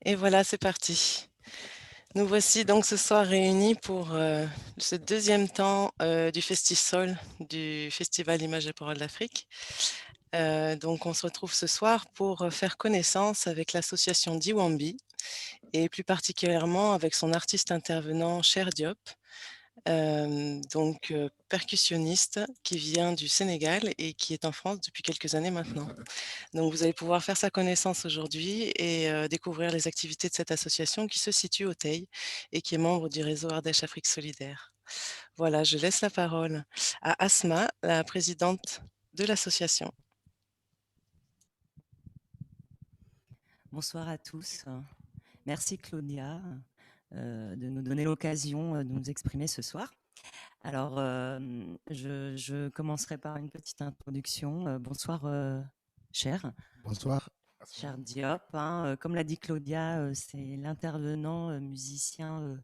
Et voilà, c'est parti. Nous voici donc ce soir réunis pour ce deuxième temps du Festisol, du Festival Images et Paroles d'Afrique. Donc on se retrouve ce soir pour faire connaissance avec l'association Diwambi et plus particulièrement avec son artiste intervenant Cher Diop, percussionniste qui vient du Sénégal et qui est en France depuis quelques années maintenant. Donc vous allez pouvoir faire sa connaissance aujourd'hui et découvrir les activités de cette association qui se situe au Teil et qui est membre du réseau Ardèche Afrique Solidaire. Voilà, je laisse la parole à Asma, la présidente de l'association. Bonsoir à tous. Merci Claudia de nous donner l'occasion de nous exprimer ce soir. Alors, je commencerai par une petite introduction. Bonsoir, cher. Bonsoir. Cher Diop, hein, comme l'a dit Claudia, c'est l'intervenant musicien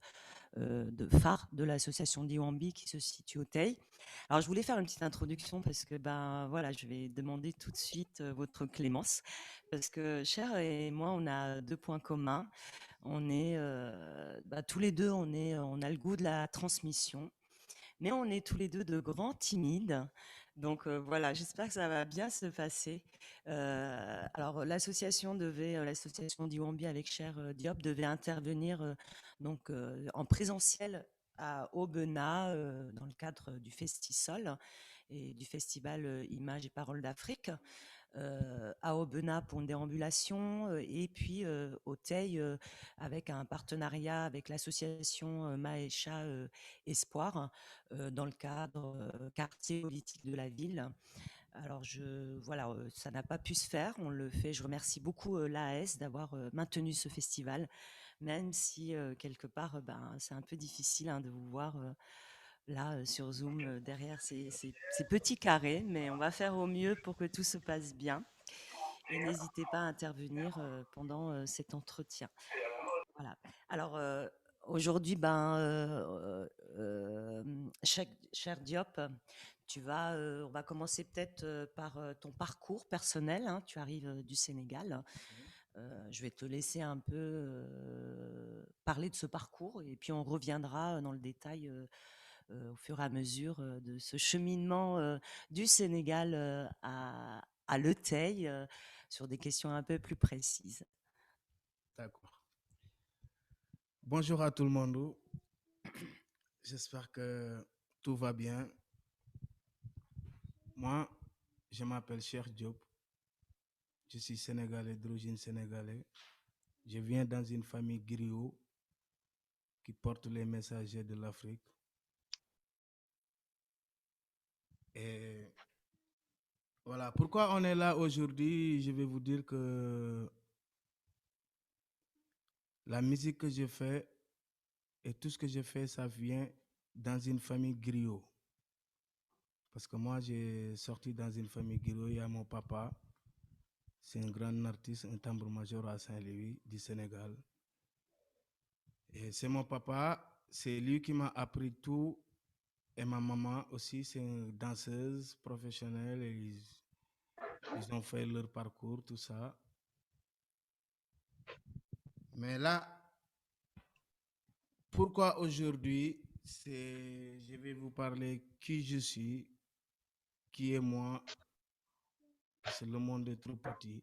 de phare de l'association Diwambi qui se situe au Teil. Alors, je voulais faire une petite introduction parce que, ben voilà, je vais demander tout de suite votre clémence parce que Cher et moi, on a deux points communs. On est tous les deux, on a le goût de la transmission, mais on est tous les deux de grands timides. Donc voilà, j'espère que ça va bien se passer. Alors l'association Diwambi avec Cher Diop devait intervenir en présentiel à Aubenas dans le cadre du Festisol et du festival Images et Paroles d'Afrique à Aubenas pour une déambulation et puis au Teil avec un partenariat avec l'association Maécha Espoir dans le cadre quartier politique de la ville. Alors voilà, ça n'a pas pu se faire, on le fait. Je remercie beaucoup l'AS d'avoir maintenu ce festival, même si quelque part, c'est un peu difficile de vous voir là sur Zoom derrière ces petits carrés, mais on va faire au mieux pour que tout se passe bien. Et n'hésitez pas à intervenir pendant cet entretien. Voilà. Alors aujourd'hui, cher Diop, on va commencer peut-être par ton parcours personnel, hein. Tu arrives du Sénégal. Je vais te laisser un peu parler de ce parcours et puis on reviendra dans le détail au fur et à mesure de ce cheminement du Sénégal à Le Teil sur des questions un peu plus précises. D'accord. Bonjour à tout le monde. J'espère que tout va bien. Moi, je m'appelle Cher Diop. Je suis sénégalais d'origine sénégalaise. Je viens dans une famille griot qui porte les messagers de l'Afrique. Et voilà, pourquoi on est là aujourd'hui, je vais vous dire que la musique que je fais et tout ce que je fais, ça vient dans une famille griot. Parce que moi, j'ai sorti dans une famille griot. Il y a mon papa, c'est un grand artiste, un tambour-major à Saint-Louis, du Sénégal. Et c'est mon papa, c'est lui qui m'a appris tout. Et ma maman aussi, c'est une danseuse professionnelle. Et ils ont fait leur parcours, tout ça. Mais là, pourquoi aujourd'hui, je vais vous parler qui je suis, qui est moi, parce que le monde est trop petit.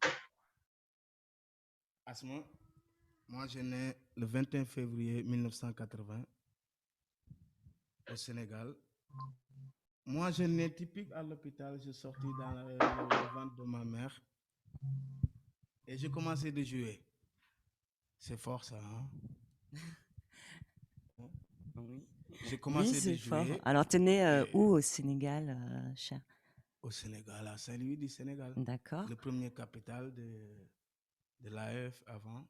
À ce moment, moi, je nais le 21 février 1980 au Sénégal. Moi, je nais typique à l'hôpital. Je sortis dans le ventre de ma mère et j'ai commencé de jouer. C'est fort ça, hein? Oui, J'ai oui, commencé de c'est fort. jouer Alors, tu es né où et au Sénégal, cher? au Sénégal, à Saint-Louis du Sénégal, D'accord. le premier capital de l'AF avant.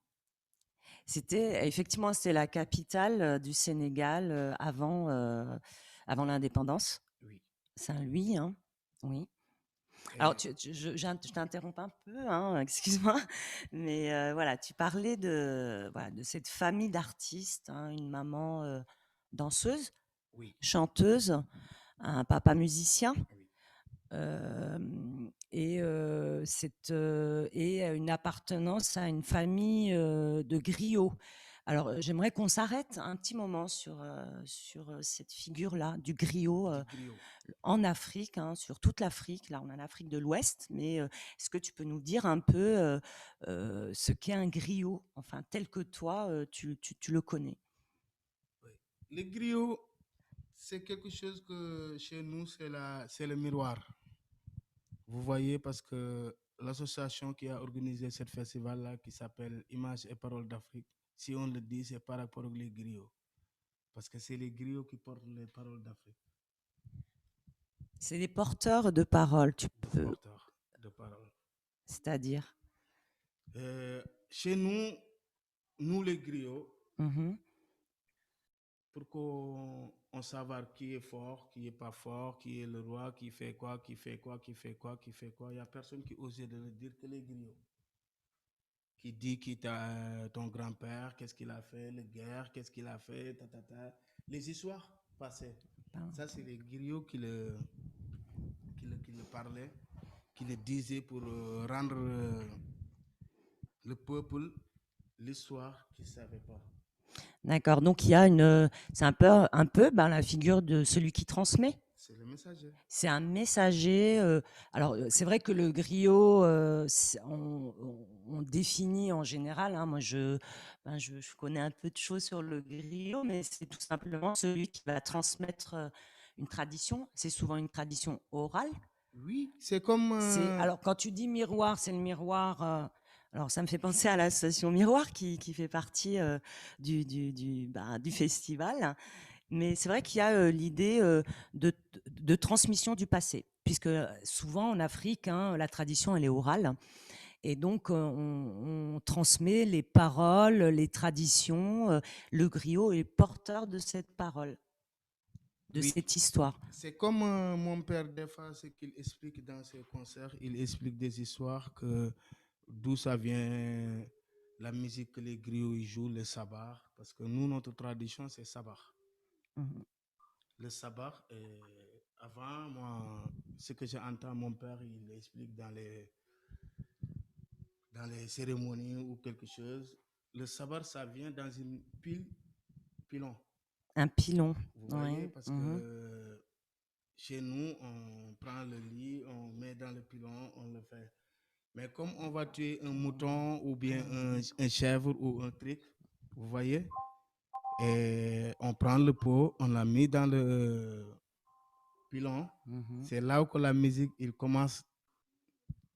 Effectivement, c'était la capitale du Sénégal avant l'indépendance. Oui. Saint-Louis, hein. Oui. Alors, Et je t'interromps un peu, hein, excuse-moi, mais voilà, tu parlais de cette famille d'artistes, hein, une maman danseuse, oui, chanteuse, un papa musicien. oui. Et une appartenance à une famille de griots. Alors, j'aimerais qu'on s'arrête un petit moment sur cette figure-là du griot du griot. en Afrique, hein, sur toute l'Afrique. Là, on a l'Afrique de l'Ouest, mais est-ce que tu peux nous dire un peu ce qu'est un griot, enfin, tel que toi, tu le connais? Oui. Le griot, c'est quelque chose que chez nous, c'est le miroir. Vous voyez, parce que l'association qui a organisé ce festival-là, qui s'appelle Images et Paroles d'Afrique, si on le dit, c'est par rapport aux griots. Parce que c'est les griots qui portent les paroles d'Afrique. C'est des porteurs de parole, tu Des peux, porteurs de paroles. c'est-à-dire. Chez nous, nous les griots, Mhm. pour qu'on savoir qui est fort, qui est pas fort, qui est le roi, qui fait quoi, qui fait quoi, qui fait quoi, qui fait quoi. Il n'y a personne qui osait de le dire que les griots. Qui dit qui t'a ton grand-père, qu'est-ce qu'il a fait, les guerres, qu'est-ce qu'il a fait, ta, ta, ta. Les histoires passées. Ça, c'est les griots qui le parlaient, qui le disaient pour rendre le peuple l'histoire qu'il ne savait pas. D'accord. Donc, c'est un peu ben, la figure de celui qui transmet. C'est le messager. C'est un messager. Alors, c'est vrai que le griot, on définit en général. Hein, moi, je connais un peu de choses sur le griot, mais c'est tout simplement celui qui va transmettre une tradition. C'est souvent une tradition orale. Oui, c'est comme... Alors, quand tu dis miroir, c'est le miroir. Alors, ça me fait penser à l'association Miroir qui fait partie du festival. Mais c'est vrai qu'il y a l'idée de transmission du passé, puisque souvent en Afrique, hein, la tradition, elle est orale. Et donc, on transmet les paroles, les traditions. Le griot est porteur de cette parole, de oui, cette histoire. c'est comme mon père, des fois, ce qu'il explique dans ses concerts, il explique des histoires que d'où ça vient, la musique que les griots ils jouent, le sabbat, parce que nous, notre tradition, c'est sabbat. Mhm. Le sabbat, avant, moi, ce que j'entends, mon père, il explique dans les cérémonies ou quelque chose, le sabbat, ça vient dans une pilon. Un pilon, Vous voyez, oui. parce Mhm. que chez nous, on prend le lit, on met dans le pilon, on le fait. Mais comme on va tuer un mouton ou bien un chèvre ou un truc, vous voyez, et on prend le pot, on l'a mis dans le pilon. Mhm. C'est là où la musique il commence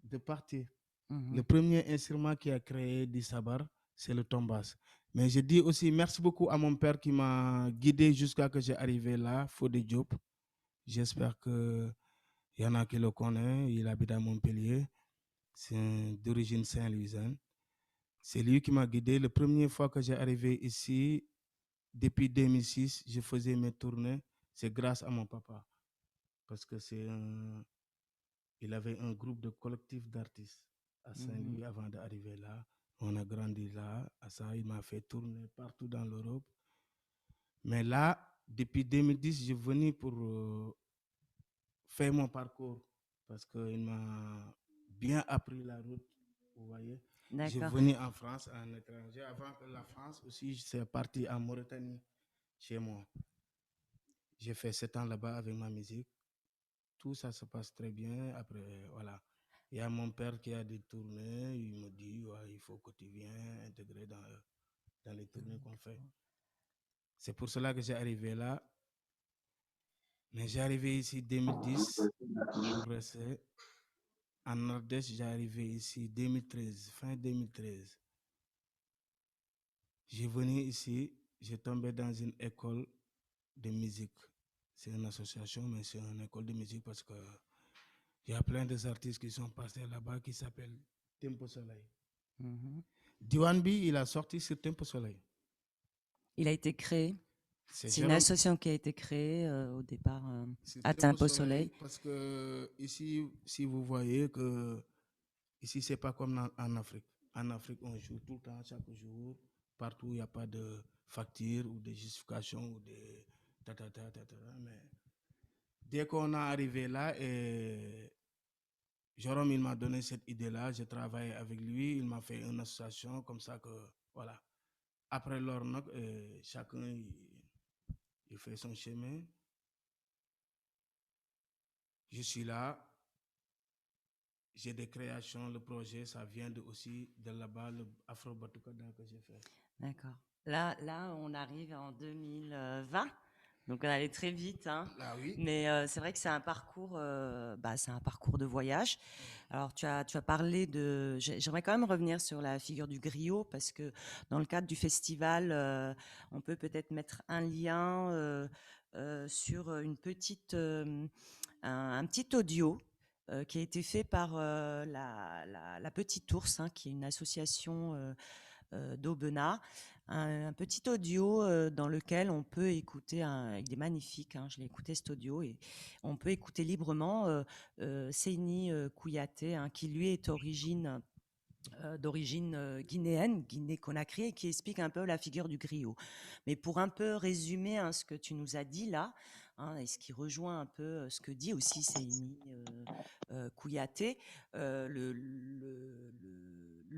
de partir. Le Mhm. premier instrument qui a créé du sabar, c'est le tombas. Mais je dis aussi merci beaucoup à mon père qui m'a guidé jusqu'à que j'ai arrivé là, Fodé Diop. J'espère qu'il y en a qui le connaissent. Il habite à Montpellier. C'est d'origine saint-louisienne. C'est lui qui m'a guidé. La première fois que j'ai arrivé ici, depuis 2006, je faisais mes tournées. C'est grâce à mon papa. Parce que il avait un groupe de collectif d'artistes à Saint-Louis avant d'arriver là. On a grandi là. À ça, il m'a fait tourner partout dans l'Europe. Mais là, depuis 2010, je suis venu pour faire mon parcours. Parce qu'il m'a bien appris la route. Vous voyez. Je D'accord. venais en France, en étranger. Avant que la France aussi, c'est parti en Mauritanie, chez moi. J'ai fait 7 ans là-bas avec ma musique. Tout ça se passe très bien. Après, voilà. Il y a mon père qui a des tournées. Il me dit, ouais, il faut que tu viennes intégrer dans les tournées qu'on fait. C'est pour cela que j'ai arrivé là. Mais j'ai arrivé ici 2010 pour rester. En Nord-Est, j'ai arrivé ici 2013, fin 2013. J'ai venu ici, j'ai tombé dans une école de musique. C'est une association, mais c'est une école de musique parce que il y a plein d'artistes qui sont passés là-bas qui s'appellent Tempo Soleil. Mhm. Diwanbi, il a sorti sur Tempo Soleil. Il a été créé. C'est C'est une Jérôme association qui a été créée au départ sur à Tempo Tempo Soleil Soleil. parce que ici, si vous voyez que ici, c'est pas comme en Afrique. En Afrique, on joue tout le temps, chaque jour. Partout, il n'y a pas de facture ou de justification ou de ta. Mais Dès qu'on est arrivé là, et Jérôme, il m'a donné cette idée-là. J'ai travaillé avec lui. Il m'a fait une association comme ça que, voilà. Après leur note, chacun il fait son chemin. Je suis là. J'ai des créations. Le projet, ça vient aussi de là-bas, le Afro Batucada que j'ai fait. D'accord. Là, on arrive en 2020, donc on allait très vite, hein. Là, oui. Mais c'est vrai que c'est un parcours, c'est un parcours de voyage. Alors, tu as parlé de. J'aimerais quand même revenir sur la figure du griot parce que dans le cadre du festival, on peut peut-être mettre un lien sur une petite, un petit audio. Qui a été fait par la Petite Ours, hein, qui est une association d'Aubenas, un petit audio dans lequel on peut écouter, il est magnifique, hein, je l'ai écouté cet audio, et on peut écouter librement Seyni Kouyaté, hein, qui lui est d'origine guinéenne, Guinée-Conakry, et qui explique un peu la figure du griot. Mais pour un peu résumer, hein, ce que tu nous as dit là, hein, et ce qui rejoint un peu ce que dit aussi Seyni Kouyaté, le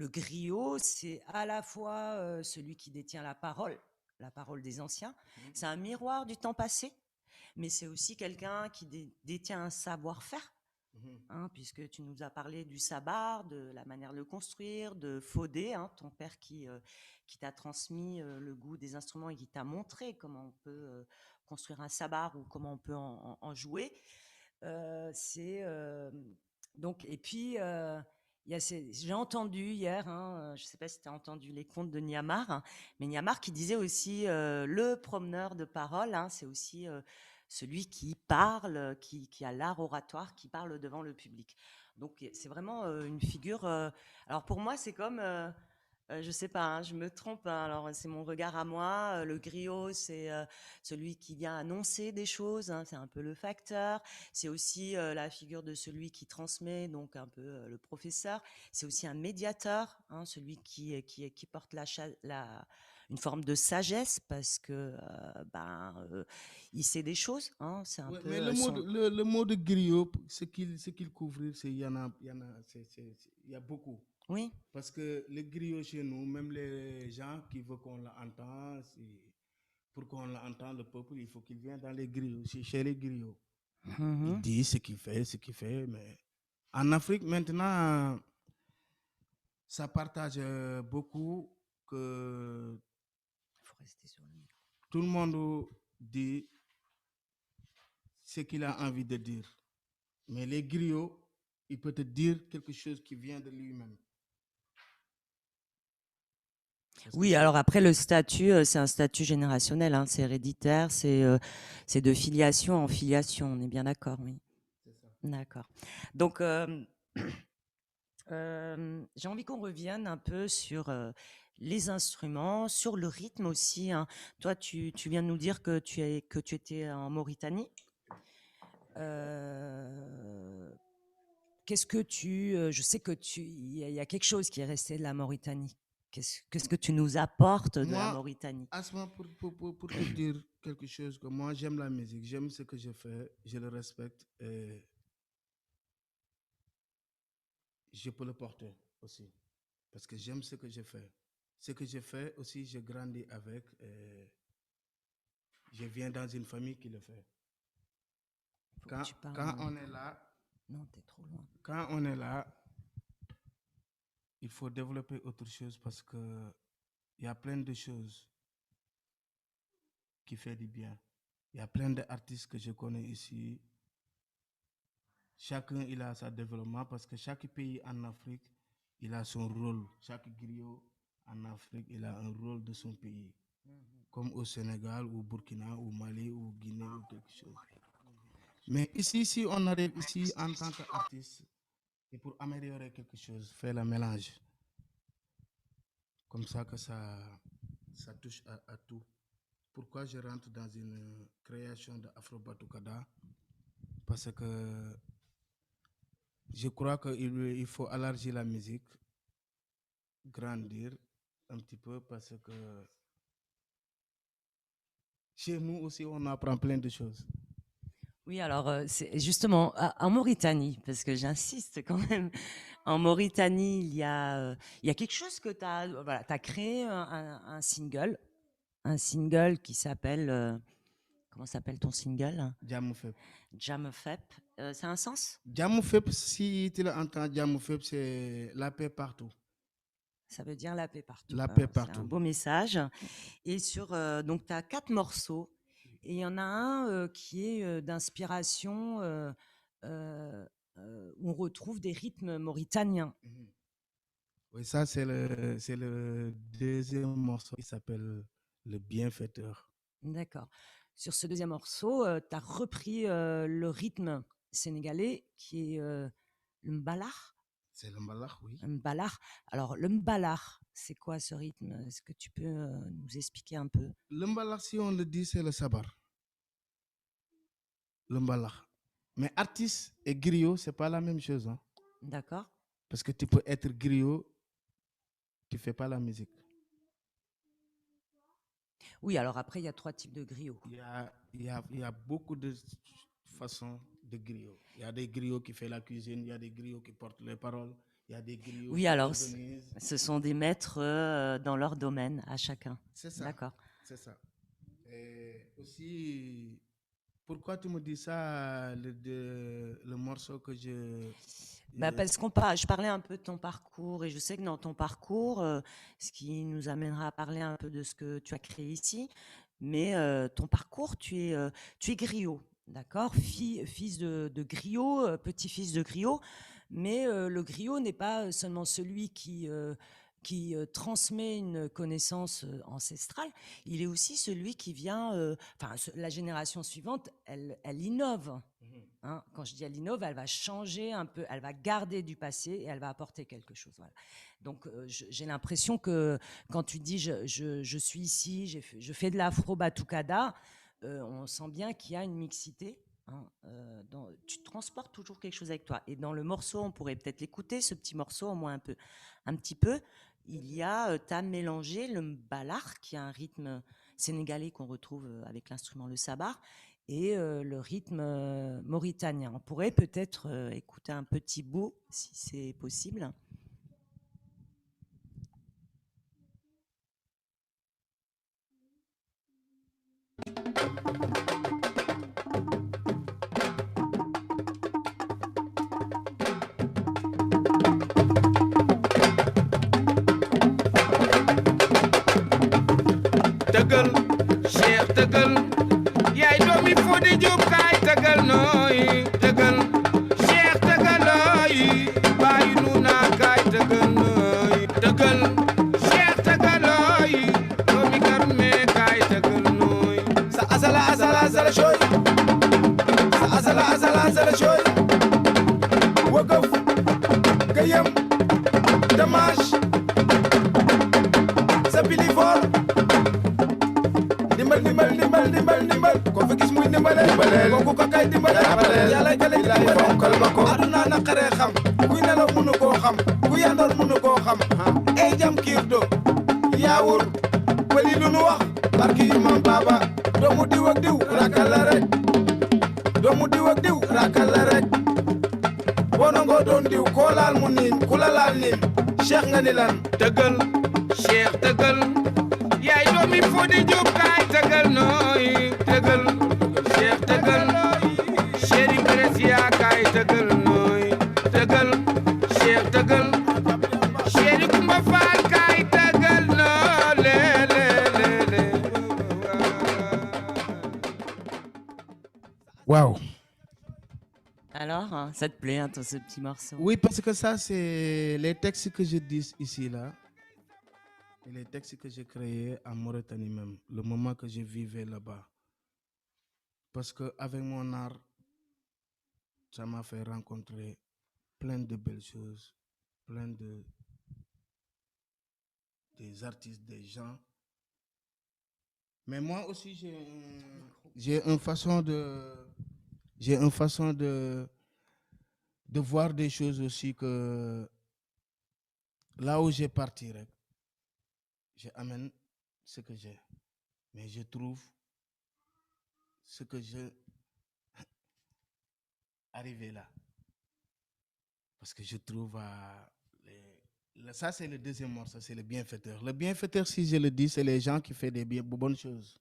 griot, c'est à la fois celui qui détient la parole des anciens, c'est un miroir du temps passé, mais c'est aussi quelqu'un qui détient un savoir-faire. Hein, puisque tu nous as parlé du sabar, de la manière de le construire, de Fodé, hein, ton père qui t'a transmis le goût des instruments et qui t'a montré comment on peut construire un sabar ou comment on peut en jouer. C'est donc, et puis j'ai entendu hier, hein, je ne sais pas si tu as entendu les contes de Niamar, hein, mais Niamar qui disait aussi le promeneur de parole, hein, c'est aussi celui qui parle, qui a l'art oratoire, qui parle devant le public. Donc c'est vraiment une figure. Alors pour moi, c'est comme je sais pas, hein, je me trompe, hein, alors c'est mon regard à moi. Le griot, c'est celui qui vient annoncer des choses, hein, c'est un peu le facteur. C'est aussi la figure de celui qui transmet, donc un peu le professeur. C'est aussi un médiateur, hein, celui qui porte une forme de sagesse parce que il sait des choses. Hein, c'est un Ouais, peu mais le mot de griot, ce qu'il couvre, il y a beaucoup. Oui. Parce que les griots chez nous, même les gens qui veulent qu'on l'entende, pour qu'on l'entende, le peuple, il faut qu'il vienne dans les griots, chez les griots. Il dit ce qu'il fait, mais en Afrique, maintenant, ça partage beaucoup que Faut rester sur le micro. tout le monde dit ce qu'il a envie de dire. Mais les griots, il peut te dire quelque chose qui vient de lui-même. Oui, alors après, le statut, c'est un statut générationnel, hein, c'est héréditaire, c'est de filiation en filiation, on est bien d'accord, oui. C'est ça. D'accord. Donc, j'ai envie qu'on revienne un peu sur les instruments, sur le rythme aussi, hein. Toi, tu viens de nous dire que tu étais en Mauritanie. Qu'est-ce que je sais que il y a quelque chose qui est resté de la Mauritanie. Qu'est-ce que tu nous apportes de la Mauritanie? Asma, pour te dire quelque chose, que moi, j'aime la musique, j'aime ce que je fais, je le respecte et je peux le porter aussi. Parce que j'aime ce que je fais. Ce que je fais aussi, je grandis avec et je viens dans une famille qui le fait. Quand on est là, non, t'es trop loin. Quand on est là, il faut développer autre chose parce que il y a plein de choses qui font du bien. Il y a plein d'artistes que je connais ici. Chacun il a sa développement parce que chaque pays en Afrique, il a son rôle. Chaque griot en Afrique, il a un rôle de son pays. Comme au Sénégal, ou Burkina, ou Mali, ou Guinée, ou quelque chose. Mais ici, si on arrive ici en tant qu'artiste, et pour améliorer quelque chose, faire le mélange. Comme ça que ça touche à tout. Pourquoi je rentre dans une création d'Afro Batucada? Parce que je crois qu'il faut élargir la musique, grandir un petit peu, parce que chez nous aussi, on apprend plein de choses. Oui, alors c'est justement en Mauritanie, parce que j'insiste quand même, en Mauritanie, il y a quelque chose que tu as, voilà, tu créé un single qui s'appelle, comment s'appelle ton single? Jàmm fépp. Jam Fep. Ça a un sens? Jàmm fépp, si tu l'entends, Jàmm fépp, c'est la paix partout. Ça veut dire la paix partout. La paix Alors, c'est un partout. beau message. Et donc, tu as 4 morceaux. Et il y en a un qui est d'inspiration où on retrouve des rythmes mauritaniens. Mhm. Oui, ça, c'est le deuxième morceau qui s'appelle Le Bienfaiteur. D'accord. Sur ce deuxième morceau, tu as repris le rythme sénégalais qui est le mbalar. C'est le Mbalax, oui. Le mbalar. Alors, le mbalar, c'est quoi ce rythme? Est-ce que tu peux nous expliquer un peu? Le Mbalax, si on le dit, c'est le sabar. Le Mbalax. Mais artiste et griot, c'est pas la même chose. Hein? D'accord. Parce que tu peux être griot, tu fais pas la musique. Oui, alors après, il y a 3 types de griots. Il y a beaucoup de façons de griot. Il y a des griots qui font la cuisine, il y a des griots qui portent les paroles, il y a des griots Oui, qui alors, organisent. ce sont des maîtres dans leur domaine, à chacun. C'est ça. D'accord. C'est ça. Et aussi, pourquoi tu me dis ça, le morceau que je... Parce je parlais un peu de ton parcours et je sais que dans ton parcours, ce qui nous amènera à parler un peu de ce que tu as créé ici, mais ton parcours, tu es griot, d'accord? Fils de griot, petit-fils de griot, mais le griot n'est pas seulement celui qui transmet une connaissance ancestrale, il est aussi celui qui vient, la génération suivante, elle innove. Hein, quand je dis elle innove, elle va changer un peu, elle va garder du passé et elle va apporter quelque chose. Voilà. Donc j'ai l'impression que quand tu dis je suis ici, je fais de l'afro-batucada, on sent bien qu'il y a une mixité. Hein, tu transportes toujours quelque chose avec toi. Et dans le morceau, on pourrait peut-être l'écouter, ce petit morceau, au moins un petit peu. Tu as mélangé le mbalar, qui a un rythme sénégalais qu'on retrouve avec l'instrument le sabar, et le rythme mauritanien. On pourrait peut-être écouter un petit bout, si c'est possible. tëggal Cheikh tëggal yaay doomi Fodé Diop kaay tëggal nooy tëggal Cheikh tëggal nooy bàyyi nu naa kaay tëggal nooy tëggal Cheikh tëggal nooy doomi Karume kaay tëggal nooy sa asala asala asala shoy sa asala asala asala shoy wëgëf gëyëm damash sa bilifoor ndimbal ko fi gis muy ndimbale kooku ko kay dimbale yàlla jale dimbale fonkal ma ko aduna naqaree xam kuy nelaw mënu koo xam ku yandoor mënu koo xam ey jam kiir do yaawur pëli lu nu wax barki imam baba doomu diw ak diw rakal la rek doomu diw ak diw rakal la rek bonongo doon diw koo laal mu niin ku la laal niin cheikh nga ni lan tëggal cheikh tëggal yaay doomi Fodé Diop kaay tëggal nooy tëggal Cheikh tëggal Chéri Brescia kaay tëggal nooy tëggal Cheikh tëggal Chéri Kumba Faal kaay tëggal noo le Wow. Alors, hein, ça te plaît, hein, ce petit morceau? Oui, parce que ça, c'est les textes que je dis ici, là. Et les textes que j'ai créés en Mauritanie même, le moment que je vivais là-bas. Parce qu'avec mon art, ça m'a fait rencontrer plein de belles choses, plein des artistes, des gens. Mais moi aussi, j'ai une façon de voir des choses aussi que là où j'ai parti, j'amène ce que j'ai. Mais je trouve ce que je... arriver là. Parce que je trouve ça, c'est le deuxième morceau, c'est le bienfaiteur. Le bienfaiteur, si je le dis, c'est les gens qui font des bonnes choses.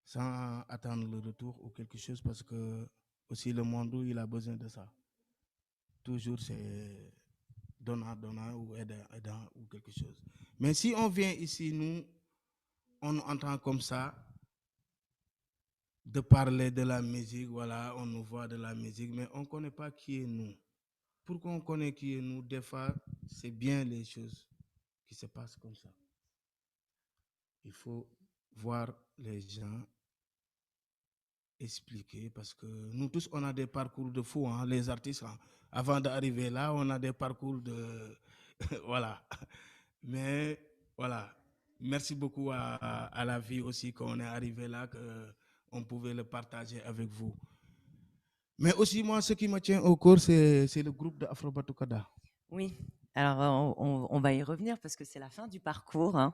Sans attendre le retour ou quelque chose, parce que aussi le monde, il a besoin de ça. Toujours, c'est donnant ou aidant ou quelque chose. Mais si on vient ici, nous, on entend comme ça, de parler de la musique, voilà, on nous voit de la musique, mais on ne connaît pas qui est nous. Pourquoi on connaît qui est nous, des fois, c'est bien les choses qui se passent comme ça. Il faut voir les gens expliquer, parce que nous tous, on a des parcours de fou, hein, les artistes. Hein. Avant d'arriver là, on a des parcours de... voilà. Mais voilà, merci beaucoup à la vie aussi qu'on est arrivé là, qu'on pouvait le partager avec vous. Mais aussi, moi, ce qui me tient au cœur, c'est le groupe de Afro Batucada. Oui, alors on va y revenir parce que c'est la fin du parcours. Hein.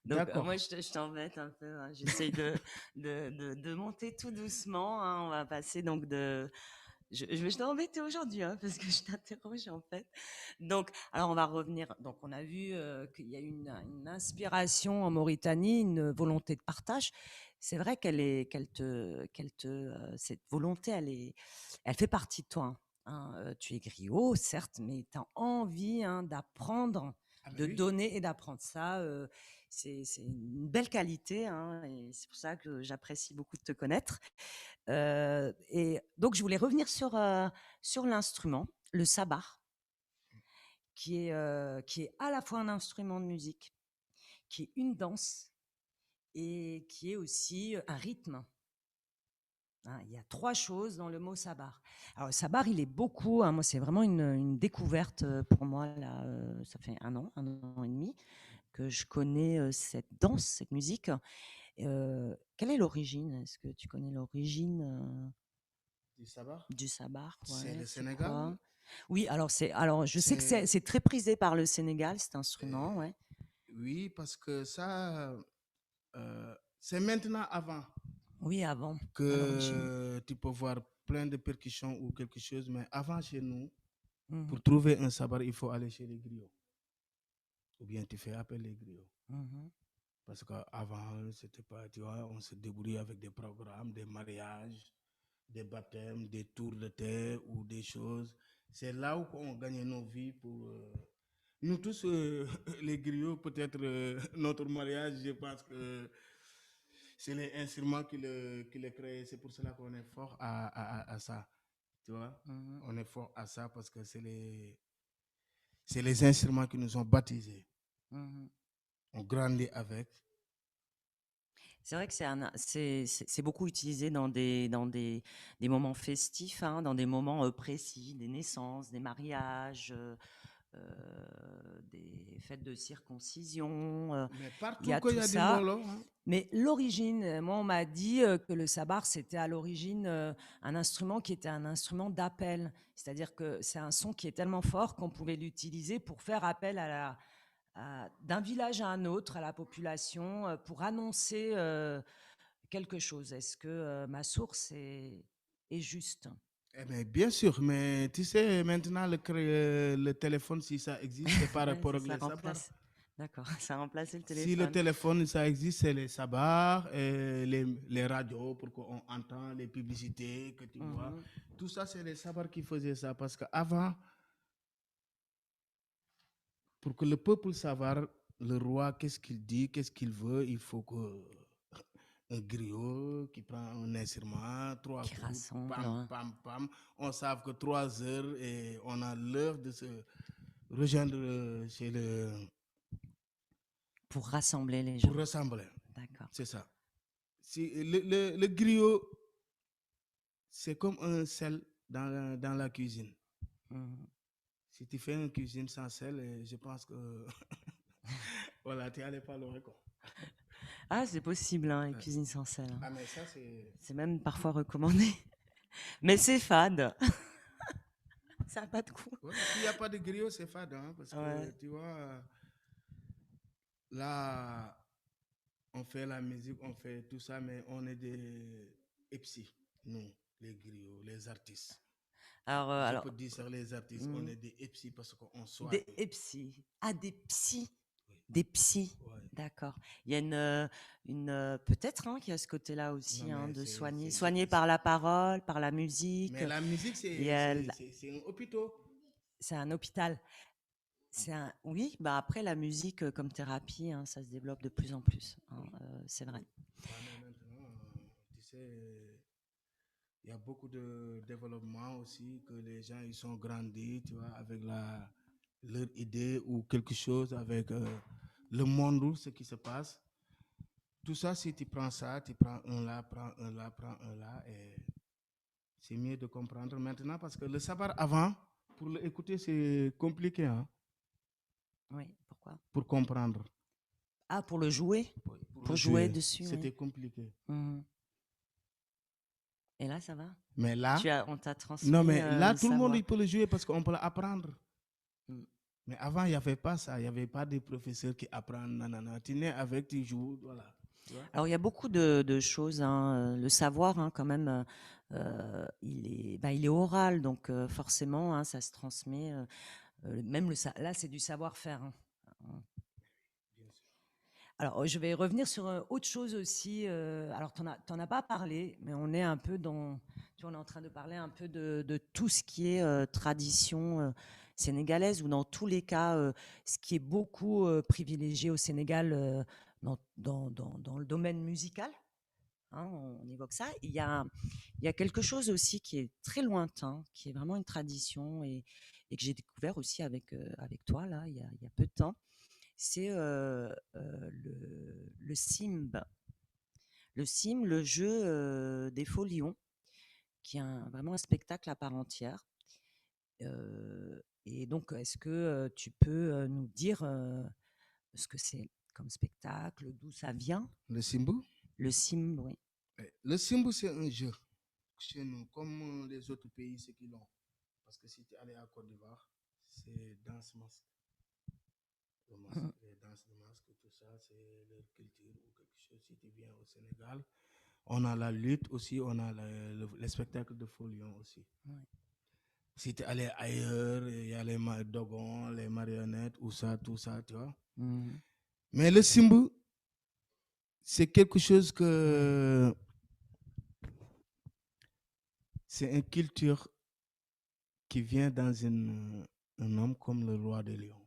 Donc moi, je t'embête un peu. Hein. J'essaye de monter tout doucement. Hein. On va passer donc de... Je vais t'embêter aujourd'hui hein, parce que je t'interroge en fait. Donc, alors on va revenir. Donc, on a vu qu'il y a une inspiration en Mauritanie, une volonté de partage. C'est vrai cette volonté, elle fait partie de toi. Hein. Tu es griot, certes, mais tu as envie d'apprendre, de donner et d'apprendre. Ça, c'est une belle qualité. Hein, et c'est pour ça que j'apprécie beaucoup de te connaître. Et donc, je voulais revenir sur l'instrument, le sabar, qui est à la fois un instrument de musique, qui est une danse et qui est aussi un rythme. Hein, il y a 3 choses dans le mot sabar. Alors, le sabar, il est beaucoup, hein, moi, c'est vraiment une découverte pour moi, là, ça fait un an et demi que je connais cette danse, cette musique. Quelle est l'origine? Est-ce que tu connais l'origine du sabar? C'est Ouais, le Sénégal. Oui, alors je sais que c'est très prisé par le Sénégal, cet instrument, ouais. Oui, parce que ça, c'est maintenant avant. Oui, avant. Que tu peux voir plein de percussions ou quelque chose, mais avant chez nous, pour trouver un sabar, il faut aller chez les griots. Ou bien tu fais appel les griots. Parce qu'avant, c'était pas, tu vois, on se débrouillait avec des programmes, des mariages, des baptêmes, des tours de terre ou des choses. C'est là où on gagnait nos vies pour... nous tous, les griots, peut-être notre mariage, je pense que c'est les instruments qui le créent. C'est pour cela qu'on est fort à ça. Tu vois, on est fort à ça parce que c'est les instruments qui nous ont baptisés. On grandit avec. C'est vrai que c'est beaucoup utilisé dans des moments festifs, hein, dans des moments précis, des naissances, des mariages, des fêtes de circoncision. Mais partout il y a qu'il tout y a ça. du molo. Hein. Mais l'origine, moi on m'a dit que le sabar c'était à l'origine un instrument qui était un instrument d'appel. C'est-à-dire que c'est un son qui est tellement fort qu'on pouvait l'utiliser pour faire appel d'un village à un autre, à la population, pour annoncer quelque chose. Est-ce que ma source est juste? Bien sûr, mais tu sais, maintenant, le téléphone, si ça existe, c'est par rapport au sabar. D'accord, ça a remplacé le téléphone. Si le téléphone, ça existe, c'est les sabars, et les radios pour qu'on entend les publicités que tu vois. Tout ça, c'est les sabars qui faisaient ça. Parce qu'avant, pour que le peuple sache le roi, qu'est-ce qu'il dit, qu'est-ce qu'il veut, il faut un griot qui prend un instrument, 3 qui coups, rassemble, pam, pam, pam. On sait que 3 heures et on a l'heure de se rejoindre chez le... Pour rassembler les gens. Pour rassembler. D'accord. C'est ça. Le griot, c'est comme un sel dans la cuisine. Si tu fais une cuisine sans sel, je pense que voilà, tu n'allais pas loin. Ah, c'est possible, hein, les cuisines sans sel. Hein. Ah, mais ça, c'est même parfois recommandé. Mais c'est fade. Ça n'a pas de goût. Ouais, s'il n'y a pas de griot, c'est fade. Hein, parce que, tu vois, là, on fait la musique, on fait tout ça, mais on est des épis, nous. les griots, les artistes. Alors, Je alors peux dire ça, les artistes, on hmm, est des épis parce qu'on soigne. des psys. Ah, des psys. Oui. Des psys. Ouais. D'accord. Il y a peut-être qu'il y a ce côté-là aussi, Non, mais de c'est- soigner. c'est- Soigner c'est- par la parole, par la musique. Mais la musique, Il y a la- c'est un hôpital. c'est un hôpital. Oui, bah après la musique comme thérapie, ça se développe de plus en plus. C'est vrai. Ah, mais maintenant, tu sais, il y a beaucoup de développement aussi, que les gens ils sont grandis, tu vois, avec leur idée ou quelque chose, avec le monde, ce qui se passe. Tout ça, si tu prends ça, tu prends un là, prends un là, prends un là, et c'est mieux de comprendre maintenant parce que le savoir avant, pour l'écouter, c'est compliqué, hein, Oui, pourquoi? pour comprendre. Ah, pour le jouer? Pour Pour le jouer dessus, c'était oui. compliqué. Mhm. Et là, ça va? Mais là, On t'a transmis non, mais là, le tout le monde savoir. il peut le jouer parce qu'on peut l'apprendre. Mm. Mais avant, il n'y avait pas ça. Il n'y avait pas de professeurs qui apprennent. Nanana. Tu nais avec, tu joues. Voilà. Tu vois? Alors, il y a beaucoup de choses. Le savoir, quand même, il est oral. Donc, forcément, ça se transmet. Même là, c'est du savoir-faire. Bien sûr. Alors, je vais revenir sur autre chose aussi. Alors, t'en as pas parlé, mais on est un peu on est en train de parler un peu de tout ce qui est tradition sénégalaise, ou dans tous les cas, ce qui est beaucoup privilégié au Sénégal dans le domaine musical. On évoque ça. Il y a quelque chose aussi qui est très lointain, qui est vraiment une tradition et que j'ai découvert aussi avec toi, là, il y a peu de temps. C'est le Simb. Le Simb, le jeu des faux lions, qui est vraiment un spectacle à part entière. Et donc, est-ce que tu peux nous dire ce que c'est comme spectacle, d'où ça vient? Le Simbu? Le Simb, oui. Le Simbu, c'est un jeu chez nous, comme les autres pays, ceux qui l'ont. Parce que si tu es allé à Côte d'Ivoire, c'est danse masque. Le masque, les danses de masque, tout ça, c'est leur culture ou quelque chose. Si tu viens au Sénégal, on a la lutte aussi, on a les spectacles de faux lions aussi. Ouais. Si tu es allé ailleurs, il y a les dogons, les marionnettes, ou ça, tout ça, tu vois. Mhm. Mais le Simbu, c'est quelque chose que c'est une culture qui vient dans un homme comme le roi des lions.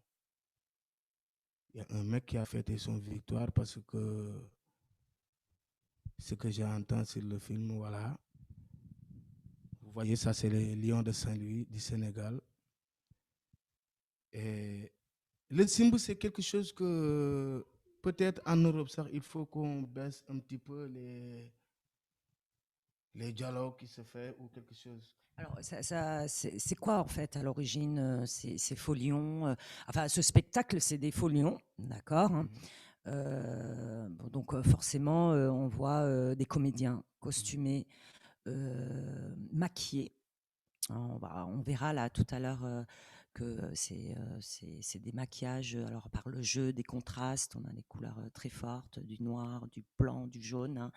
Il y a un mec qui a fêté son victoire parce que ce que j'ai entendu sur le film, voilà. Vous voyez, ça, c'est les lions de Saint-Louis, du Sénégal. Et le Simbu, c'est quelque chose que peut-être en Europe, ça, il faut qu'on baisse un petit peu les dialogues qui se font ou quelque chose. Alors, c'est quoi en fait à l'origine ces faux lions Enfin, ce spectacle, c'est des faux lions, d'accord, hein. Donc forcément, on voit des comédiens costumés, maquillés. On verra là tout à l'heure que c'est des maquillages, alors par le jeu des contrastes, on a des couleurs très fortes, du noir, du blanc, du jaune, hein,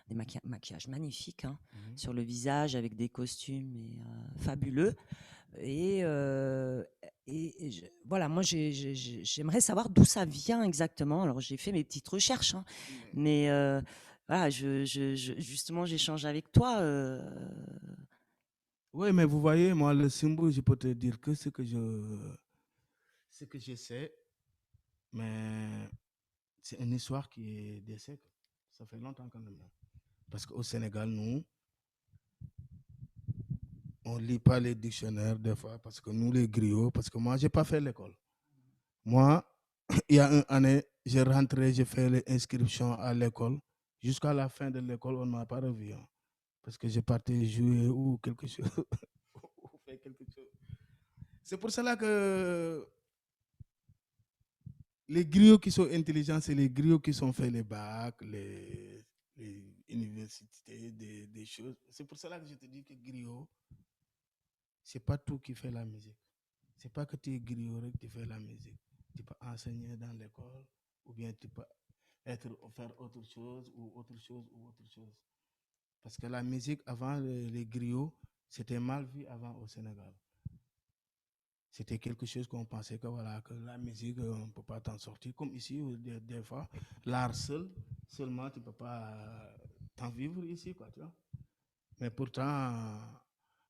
des maquillages magnifiques, hein, sur le visage avec des costumes fabuleux. Voilà, moi j'aimerais savoir d'où ça vient exactement. Alors j'ai fait mes petites recherches, hein, mais voilà, justement j'échange avec toi. Oui, mais vous voyez, moi, le Simbu, je peux te dire que ce que je sais, mais c'est une histoire qui est des siècles. Ça fait longtemps quand même. Parce qu'au Sénégal, nous, on ne lit pas les dictionnaires des fois, parce que nous, les griots, parce que moi, je n'ai pas fait l'école. Moi, il y a une année, j'ai rentré, j'ai fait l'inscription à l'école. Jusqu'à la fin de l'école, on ne m'a pas revu. Hein, parce que j'ai parti jouer ou quelque chose. ou faire quelque chose. C'est pour cela que les griots qui sont intelligents, c'est les griots qui sont fait les bacs, les universités, des choses. C'est pour cela que je te dis que griot, c'est pas tout qui fait la musique. C'est pas que tu es griot que tu fais la musique. Tu peux enseigner dans l'école, ou bien tu peux faire autre chose, ou autre chose, ou autre chose. Parce que la musique, avant les griots, c'était mal vu avant au Sénégal. C'était quelque chose qu'on pensait que, voilà, que la musique, on ne peut pas t'en sortir. Comme ici, où des fois, l'art seulement, tu ne peux pas t'en vivre ici, quoi, tu vois. Mais pourtant,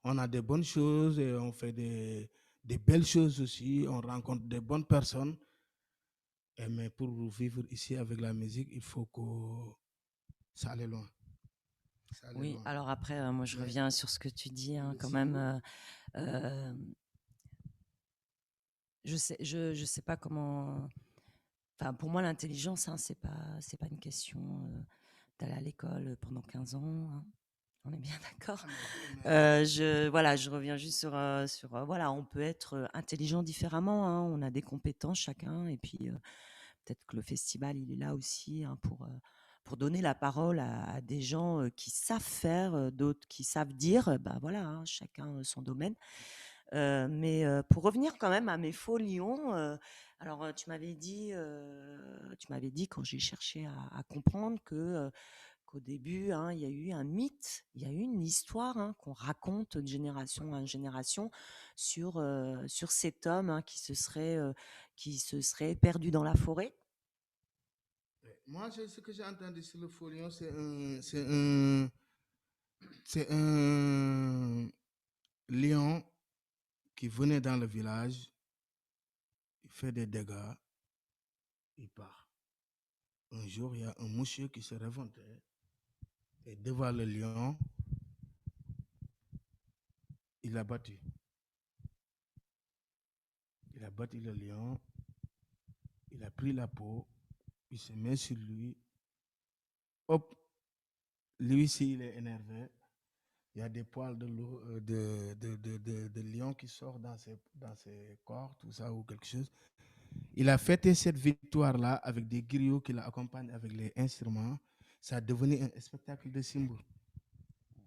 on a des bonnes choses et on fait des belles choses aussi. On rencontre des bonnes personnes. Mais pour vivre ici avec la musique, il faut que ça aille loin. Ça aille Oui, loin. alors après, moi, je Mais reviens sur ce que tu dis, hein, le quand single, même. Euh, je sais pas comment. Enfin, pour moi, l'intelligence, hein, c'est pas une question d'aller à l'école pendant 15 ans, hein. On est bien d'accord. Voilà, je reviens juste sur voilà, on peut être intelligent différemment, hein. On a des compétences chacun, et puis peut-être que le festival, il est là aussi, hein, pour donner la parole à des gens qui savent faire, d'autres qui savent dire. Ben voilà, hein, chacun son domaine. Mais pour revenir quand même à mes faux lions, alors tu m'avais dit quand j'ai cherché à comprendre qu'au début, hein, il y a eu un mythe, il y a eu une histoire, hein, qu'on raconte de génération en génération sur cet homme, hein, qui se serait perdu dans la forêt. moi, ce que j'ai entendu sur le Folion, c'est un lion qui venait dans le village, il fait des dégâts, il part. Un jour, il y a un monsieur qui se révoltait et devant le lion, il l'a battu. Il a battu le lion, il a pris la peau, il se met sur lui. Hop, lui aussi, il est énervé. Il y a des poils de lion qui sortent dans ses corps, tout ça, ou quelque chose. Il a fêté cette victoire-là avec des griots qui l'accompagnent avec les instruments. Ça a devenu un spectacle de symbole.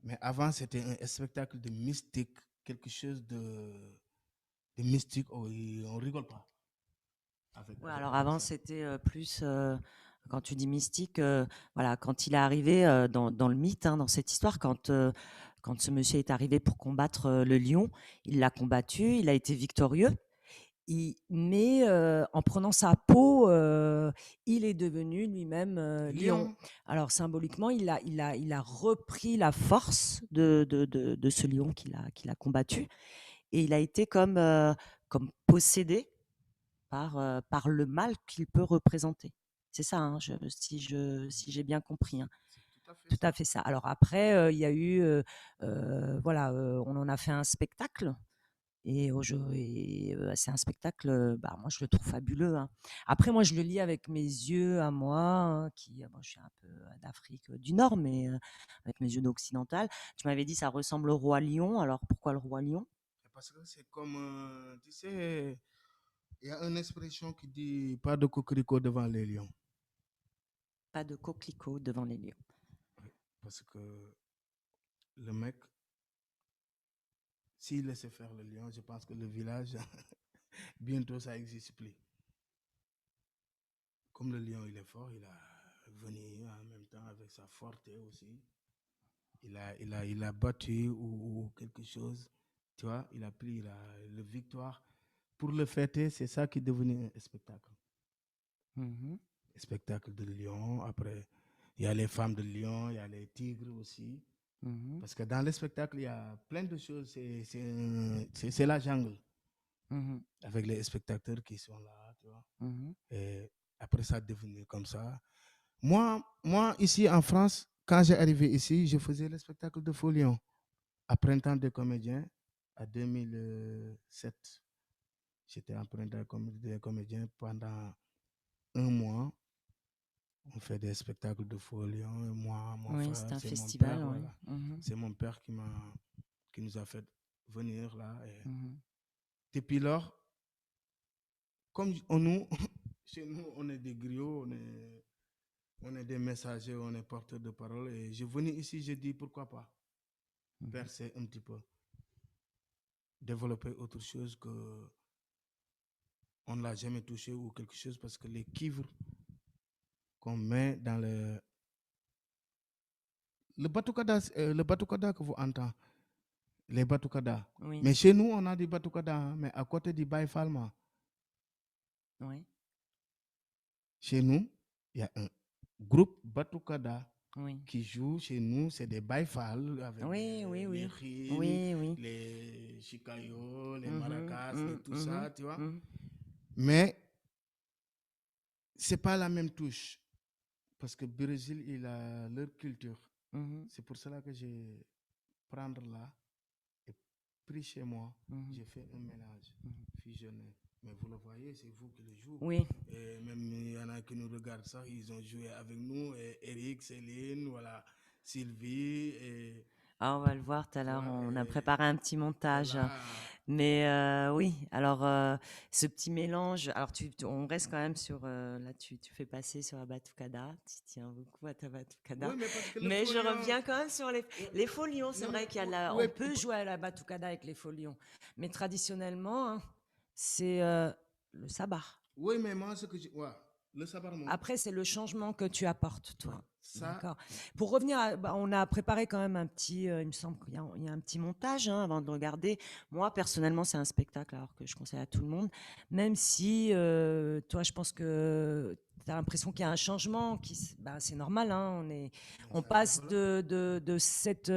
Mais avant, c'était un spectacle de mystique, quelque chose de mystique. Oh, on ne rigole pas. Ouais, alors Avec avant, ça. c'était plus, quand tu dis mystique, voilà, quand il est arrivé dans le mythe, hein, dans cette histoire, quand ce monsieur est arrivé pour combattre le lion, il l'a combattu, il a été victorieux. Mais en prenant sa peau, il est devenu lui-même lion. Lion, Alors symboliquement, il a repris la force de ce lion qu'il a combattu, et il a été comme possédé par le mal qu'il peut représenter. C'est ça, hein, si j'ai bien compris, hein. c'est tout à fait Tout ça. à fait ça. Alors après, il y a eu, voilà, on en a fait un spectacle. C'est un spectacle, bah, moi je le trouve fabuleux, hein. Après, moi je le lis avec mes yeux à moi, hein, moi je suis un peu d'Afrique du Nord, mais avec mes yeux d'occidental. Tu m'avais dit ça ressemble au roi lion. Alors pourquoi le roi lion? Parce que c'est comme, tu sais, il y a une expression qui dit pas de coquelicot devant les lions. Pas de coquelicot devant les lions. Parce que le mec, s'il laissait faire le lion, je pense que le village, bientôt, ça n'existe plus. Comme le lion, il est fort, il a venu en même temps avec sa forté aussi. Il a battu ou quelque chose. Tu vois, il a pris la victoire. Pour le fêter, c'est ça qui est devenu un spectacle. Mhm. Spectacle de lion. Après, il y a les femmes de lion, il y a les tigres aussi. Mhm. Parce que dans le spectacle, il y a plein de choses. C'est la jungle. Mhm. Avec les spectateurs qui sont là, tu vois. Mhm. Et après, ça a devenu comme ça. Moi, ici en France, quand j'ai arrivé ici, je faisais le spectacle de Folion. À Printemps des comédiens, à 2007. J'étais en Printemps des comédiens pendant un mois. On fait des spectacles de Folion. Et moi, mon Oui, frère, c'est un c'est mon père, festival, oui. voilà. Mhm. C'est mon père qui nous a fait venir là. Et Mhm. depuis lors, comme nous, chez nous, on est des griots, on est des messagers, on est porteurs de parole. Et je venais ici, je dis pourquoi pas Mhm. percer un petit peu, développer autre chose que on ne l'a jamais touché ou quelque chose, parce que les cuivres qu'on met dans le batucada que vous entendez, les batucadas. Oui, Mais chez nous, on a des batucadas, hein, mais à côté du Baye Falma. oui, Chez nous, il y a un groupe batucada oui. qui joue chez nous, c'est des Baye Fall avec Oui, oui, les oui. khil, Oui, oui. les chicayos, les Mhm, maracas et tout mhm, ça, tu vois. mhm. Mais c'est pas la même touche parce que Brésil, il a leur culture. Mhm, C'est pour cela que j'ai prendre là et pris chez moi. mhm. J'ai fait un mélange fusionné. Mais vous le voyez, c'est vous qui le jouez. Oui, Et même il y en a qui nous regardent ça, ils ont joué avec nous. Et Eric, Céline, voilà, Sylvie. Et, on va le voir tout à tu l'heure. vois, On a et préparé un petit montage. voilà. Mais oui, alors ce petit mélange, alors on reste quand même sur, là tu fais passer sur la batucada, tu tiens beaucoup à ta batucada. Oui, mais parce que le Mais je folion- reviens quand même sur les folions, c'est Non, vrai mais- qu'il y a on ouais, peut jouer à la batucada avec les folions. Mais traditionnellement, hein, c'est le sabar. Oui, mais moi, ce que je. Ouais, le sabarmon. Après, c'est le changement que tu apportes, toi. Ça, D'accord. Pour revenir, on a préparé quand même un petit, il me semble qu'il y a un petit montage hein, avant de le regarder. Moi, personnellement, c'est un spectacle alors que je conseille à tout le monde. Même si, toi, je pense que tu as l'impression qu'il y a un changement, c'est normal. Hein, on passe de cette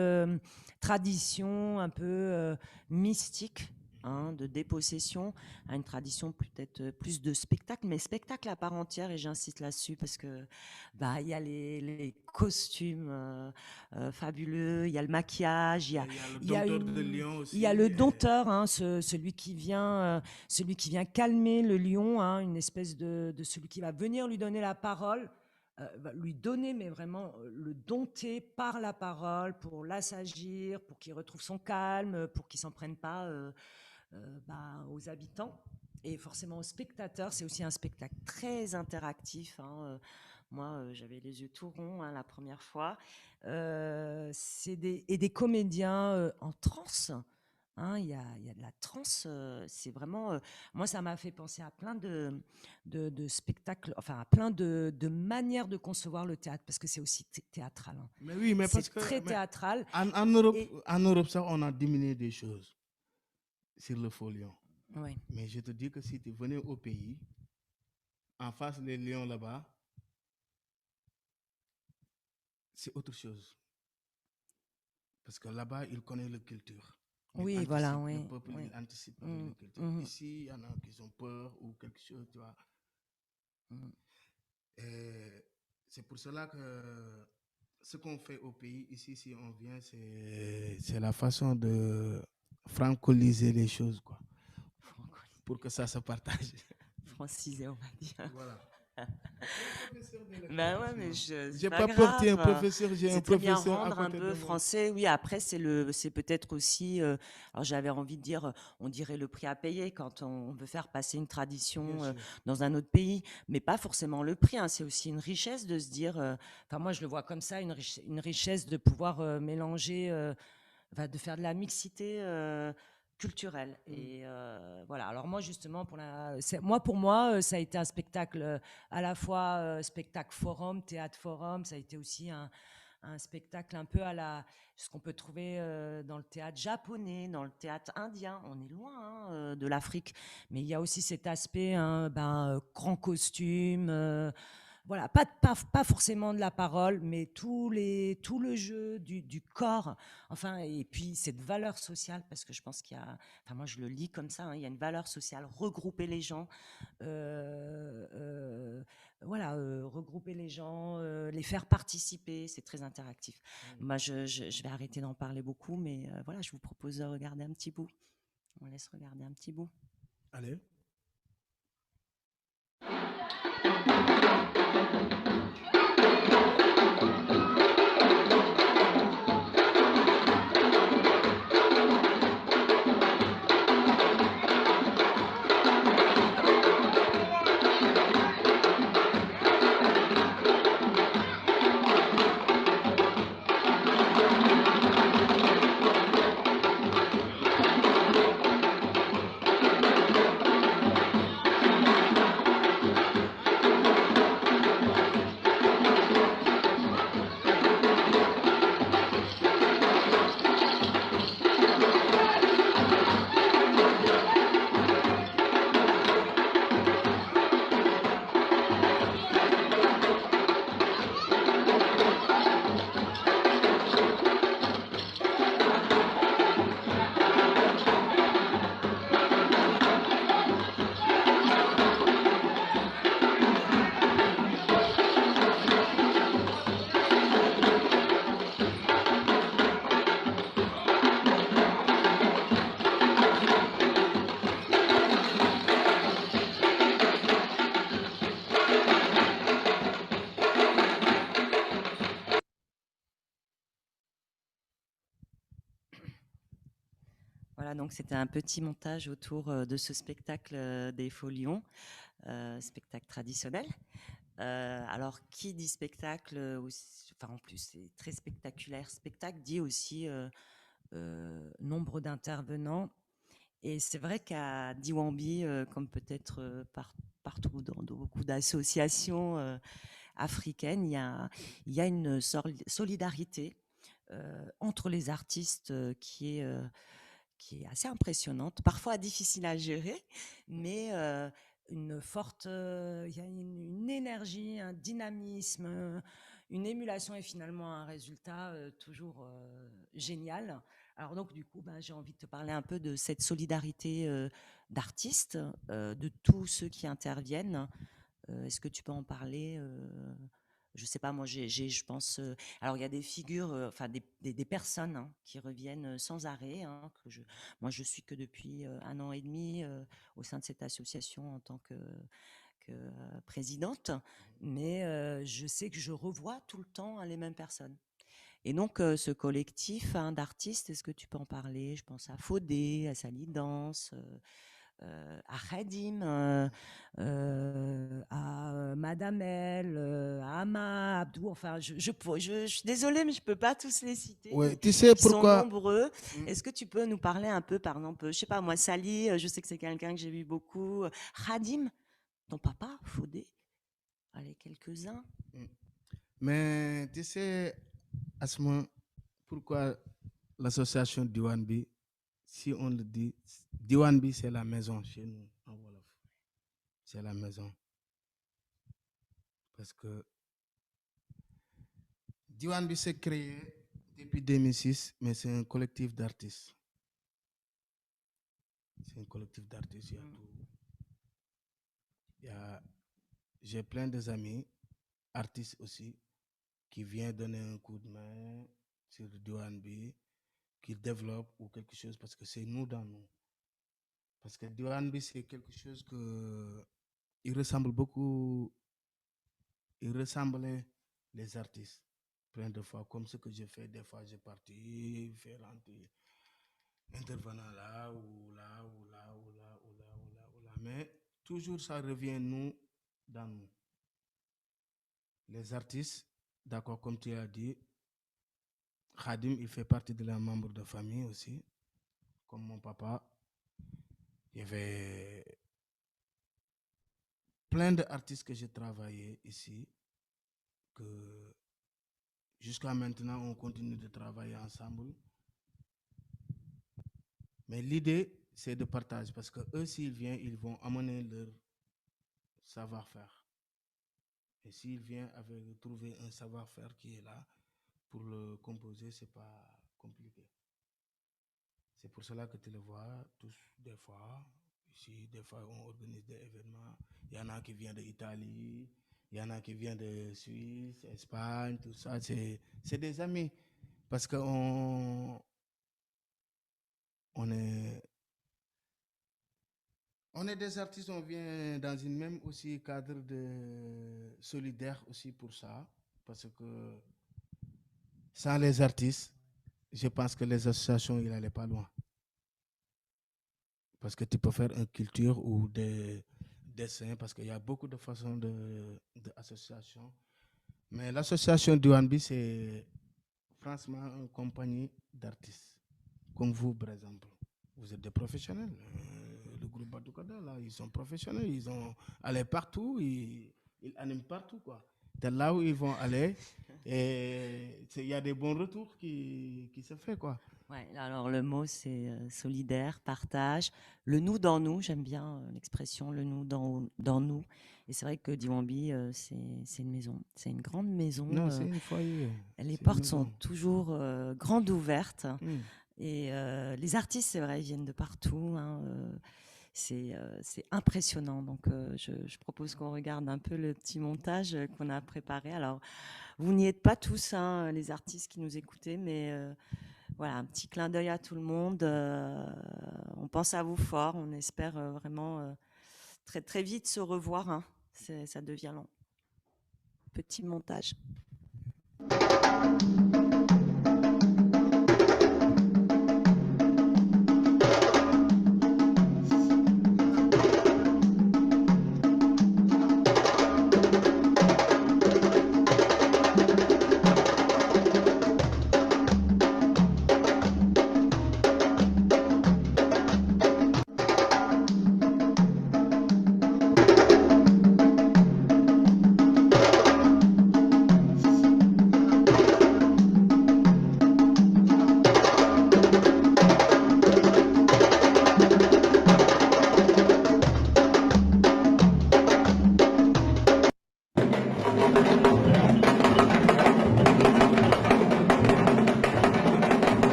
tradition un peu mystique. Hein, de dépossession à une tradition peut-être plus de spectacle, mais spectacle à part entière, et j'insiste là-dessus parce que il y a les costumes fabuleux, il y a le maquillage, il y a le dompteur de lion aussi. il y a le dompteur, hein, celui qui vient calmer le lion, hein, une espèce de celui qui va venir lui donner la parole. Lui donner, mais vraiment le dompter par la parole pour l'assagir, pour qu'il retrouve son calme, pour qu'il s'en prenne pas aux habitants et forcément aux spectateurs. C'est aussi un spectacle très interactif. Hein. Moi, j'avais les yeux tout ronds hein, la première fois. C'est des comédiens en transe. Hein, il y a de la transe. C'est vraiment. Moi, ça m'a fait penser à plein de spectacles, enfin à plein de manières de concevoir le théâtre, parce que c'est aussi théâtral. Hein. Mais oui, mais parce C'est que. très théâtral. En Europe, ça, on a diminué des choses sur le folion. Ouais. Mais je te dis que si tu venais au pays, en face des lions là-bas, c'est autre chose. Parce que là-bas, ils connaissent la culture. Oui, voilà, oui. Le peuple, il anticipe avec la culture. Ici, il y en a qui ont peur ou quelque chose, tu vois. Et c'est pour cela que ce qu'on fait au pays, ici, si on vient, c'est la façon de francoliser les choses, quoi. Pour que ça se partage. Francisé, on va dire. Voilà. Ben ouais, mais j'ai pas porté un professeur, j'ai un professeur bien rendre à un côté peu de moi. français. Oui, après c'est peut-être aussi. Alors j'avais envie de dire, on dirait le prix à payer quand on veut faire passer une tradition dans un autre pays, mais pas forcément le prix. Hein, c'est aussi une richesse de se dire. Enfin moi je le vois comme ça, une richesse de pouvoir mélanger, de faire de la mixité. Culturelle et voilà. Alors moi justement pour moi ça a été un spectacle à la fois spectacle forum, théâtre forum. Ça a été aussi un spectacle un peu à ce qu'on peut trouver dans le théâtre japonais, dans le théâtre indien. On est loin hein, de l'Afrique, mais il y a aussi cet aspect grand costume. Voilà, pas forcément de la parole, mais tout le jeu du corps, enfin, et puis cette valeur sociale, parce que je pense qu'il y a, enfin moi je le lis comme ça, hein, il y a une valeur sociale, regrouper les gens, regrouper les gens, les faire participer, c'est très interactif. Moi je vais arrêter d'en parler beaucoup, mais voilà, je vous propose de regarder un petit bout. On laisse regarder un petit bout. Allez. Voilà, donc c'était un petit montage autour de ce spectacle des Folions, spectacle traditionnel. Alors, qui dit spectacle, en plus, c'est très spectaculaire. Spectacle dit aussi nombre d'intervenants. Et c'est vrai qu'à Diwambi, comme peut-être partout dans beaucoup d'associations africaines, il y a une solidarité entre les artistes qui est assez impressionnante, parfois difficile à gérer, mais une forte, il y a une énergie, un dynamisme, une émulation et finalement un résultat toujours génial. Alors donc du coup, j'ai envie de te parler un peu de cette solidarité d'artistes, de tous ceux qui interviennent. Est-ce que tu peux en parler je sais pas, moi, je pense. Alors, il y a des figures, enfin des personnes qui reviennent sans arrêt. Moi, je suis que depuis 1 an et demi au sein de cette association en tant que présidente, mais je sais que je revois tout le temps les mêmes personnes. Et donc, ce collectif d'artistes, est-ce que tu peux en parler? Je pense à Fodé, à Sally Danse. À Khadim, à Madame El, à Ama, Abdou, enfin, je suis désolée, mais je ne peux pas tous les citer. Ouais, tu sais Ils sont pourquoi? nombreux. Est-ce que tu peux nous parler un peu, par exemple, je ne sais pas, moi, Sally, je sais que c'est quelqu'un que j'ai vu beaucoup. Khadim, ton papa, Fodé, allez, quelques-uns. Mais tu sais, Asma, pourquoi l'association Diwanbi, si on le dit, Diwanbi, c'est la maison chez nous, en Wolof. C'est la maison. Parce que Diwanbi s'est créé depuis 2006, mais c'est un collectif d'artistes. C'est un collectif d'artistes. J'ai plein d'amis, artistes aussi, qui viennent donner un coup de main sur Diwanbi, qui développent ou quelque chose, parce que c'est nous dans nous. Parce que Diwanbi, c'est quelque chose que il ressemble beaucoup, il ressemblait les artistes plein de fois, comme ce que j'ai fait. Des fois, j'ai parti faire intervenant là ou là ou là ou là ou là ou là ou là, mais toujours ça revient nous dans nous. Les artistes, d'accord, comme tu as dit, Khadim, il fait partie de la membre de famille aussi, comme mon papa. Il y avait plein d'artistes que j'ai travaillé ici, que jusqu'à maintenant, on continue de travailler ensemble. Mais l'idée, c'est de partager, parce que eux, s'ils viennent, ils vont amener leur savoir-faire. Et s'ils viennent avec trouver un savoir-faire qui est là, pour le composer, c'est pas compliqué. C'est pour cela que tu le vois tous des fois. Ici, des fois, on organise des événements. Il y en a qui viennent d'Italie, il y en a qui viennent de Suisse, Espagne, tout ça. C'est des amis. Parce qu'on est des artistes, on vient dans une même aussi cadre de solidaire aussi pour ça. Parce que sans les artistes, je pense que les associations, ils n'allaient pas loin. Parce que tu peux faire une culture ou des dessins, parce qu'il y a beaucoup de façons d'association. Mais l'association Diwanbi, c'est franchement une compagnie d'artistes. Comme vous, par exemple. Vous êtes des professionnels. Le groupe Batoukada, là, ils sont professionnels. Ils ont allé partout, ils animent partout, quoi. C'est là où ils vont aller. Et il y a des bons retours qui se font, quoi. Ouais, alors le mot c'est solidaire, partage, le nous dans nous, j'aime bien l'expression le nous dans nous. Et c'est vrai que Diwanbi, c'est une maison, c'est une grande maison. Non, c'est une foyer. Les portes sont toujours grandes ouvertes. Et les artistes, c'est vrai, ils viennent de partout. C'est impressionnant. Donc, je propose qu'on regarde un peu le petit montage qu'on a préparé. Alors, vous n'y êtes pas tous, les artistes qui nous écoutez, mais voilà, un petit clin d'œil à tout le monde. On pense à vous fort. On espère vraiment très, très vite se revoir. Ça devient long. Petit montage.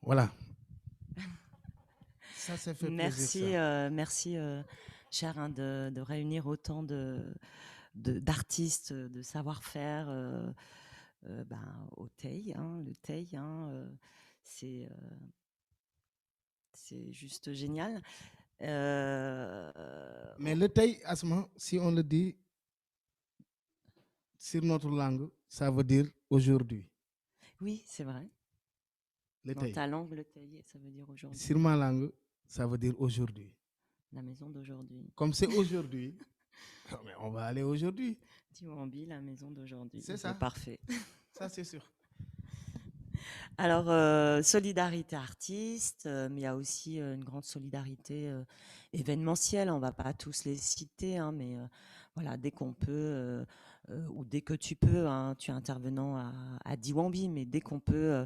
Voilà. Ça s'est fait plaisir, Merci, ça. merci, cher, hein, de réunir autant d'artistes, de savoir-faire au Teil, hein, le Teil, hein, c'est juste génial. Mais le Tay, Asma, si on le dit sur notre langue, ça veut dire aujourd'hui. Oui, c'est vrai. Le Dans Tay. ta langue, le Teil, ça veut dire aujourd'hui. Sur ma langue, ça veut dire aujourd'hui. La maison d'aujourd'hui. Comme c'est aujourd'hui, mais on va aller aujourd'hui. Diouambi, la maison d'aujourd'hui. C'est ça. Parfait. Ça, c'est sûr. Alors, solidarité artiste, mais il y a aussi une grande solidarité événementielle. On ne va pas tous les citer, hein, mais voilà, dès qu'on peut, ou dès que tu peux, hein, tu es intervenant à Diouambi, mais dès qu'on peut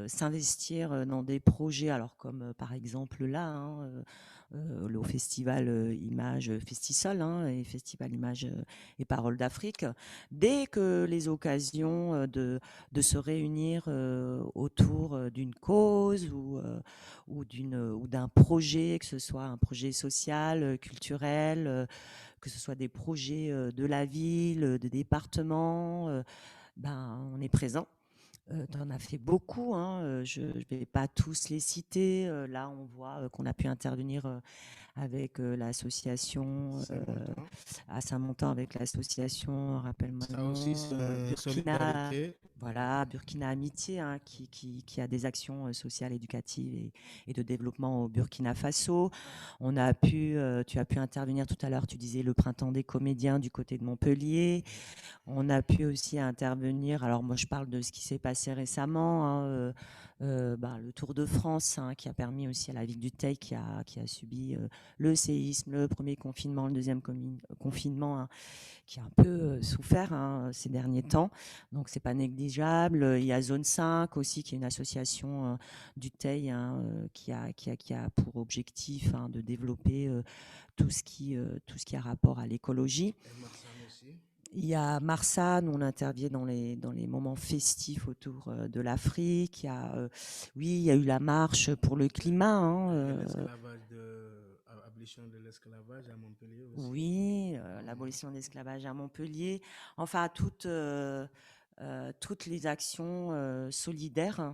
s'investir dans des projets, alors comme par exemple là, hein, le festival Images Festisol, hein, et Festival Images et Paroles d'Afrique, dès que les occasions de se réunir autour d'une cause ou d'un projet, que ce soit un projet social, culturel, que ce soit des projets de la ville, des départements, on est présent. Tu en as fait beaucoup, hein, je ne vais pas tous les citer. Là, on voit qu'on a pu intervenir avec l'association Saint-Montan. à Saint-Montan, avec l'association, rappelle-moi le Ça nom, aussi, c'est Burkina, solidarité. voilà, Burkina Amitié, hein, qui a des actions sociales, éducatives et de développement au Burkina Faso. Tu as pu intervenir tout à l'heure, tu disais le printemps des comédiens du côté de Montpellier. On a pu aussi intervenir, alors moi je parle de ce qui s'est passé récemment, hein, le Tour de France, hein, qui a permis aussi à la ville du Teil, qui a subi le séisme, le premier confinement, le deuxième confinement, hein, qui a un peu souffert, hein, ces derniers temps. Donc c'est pas négligeable. Il y a Zone 5 aussi, qui est une association du Teil, hein, qui a pour objectif, hein, de développer tout ce qui a rapport à l'écologie. Et Marsan aussi. Il y a Marsan, où on intervient dans les moments festifs autour de l'Afrique. Il y a eu la marche pour le climat, hein, L'abolition de l'esclavage à Montpellier aussi. oui, l'abolition de l'esclavage à Montpellier. Enfin, toutes les actions solidaires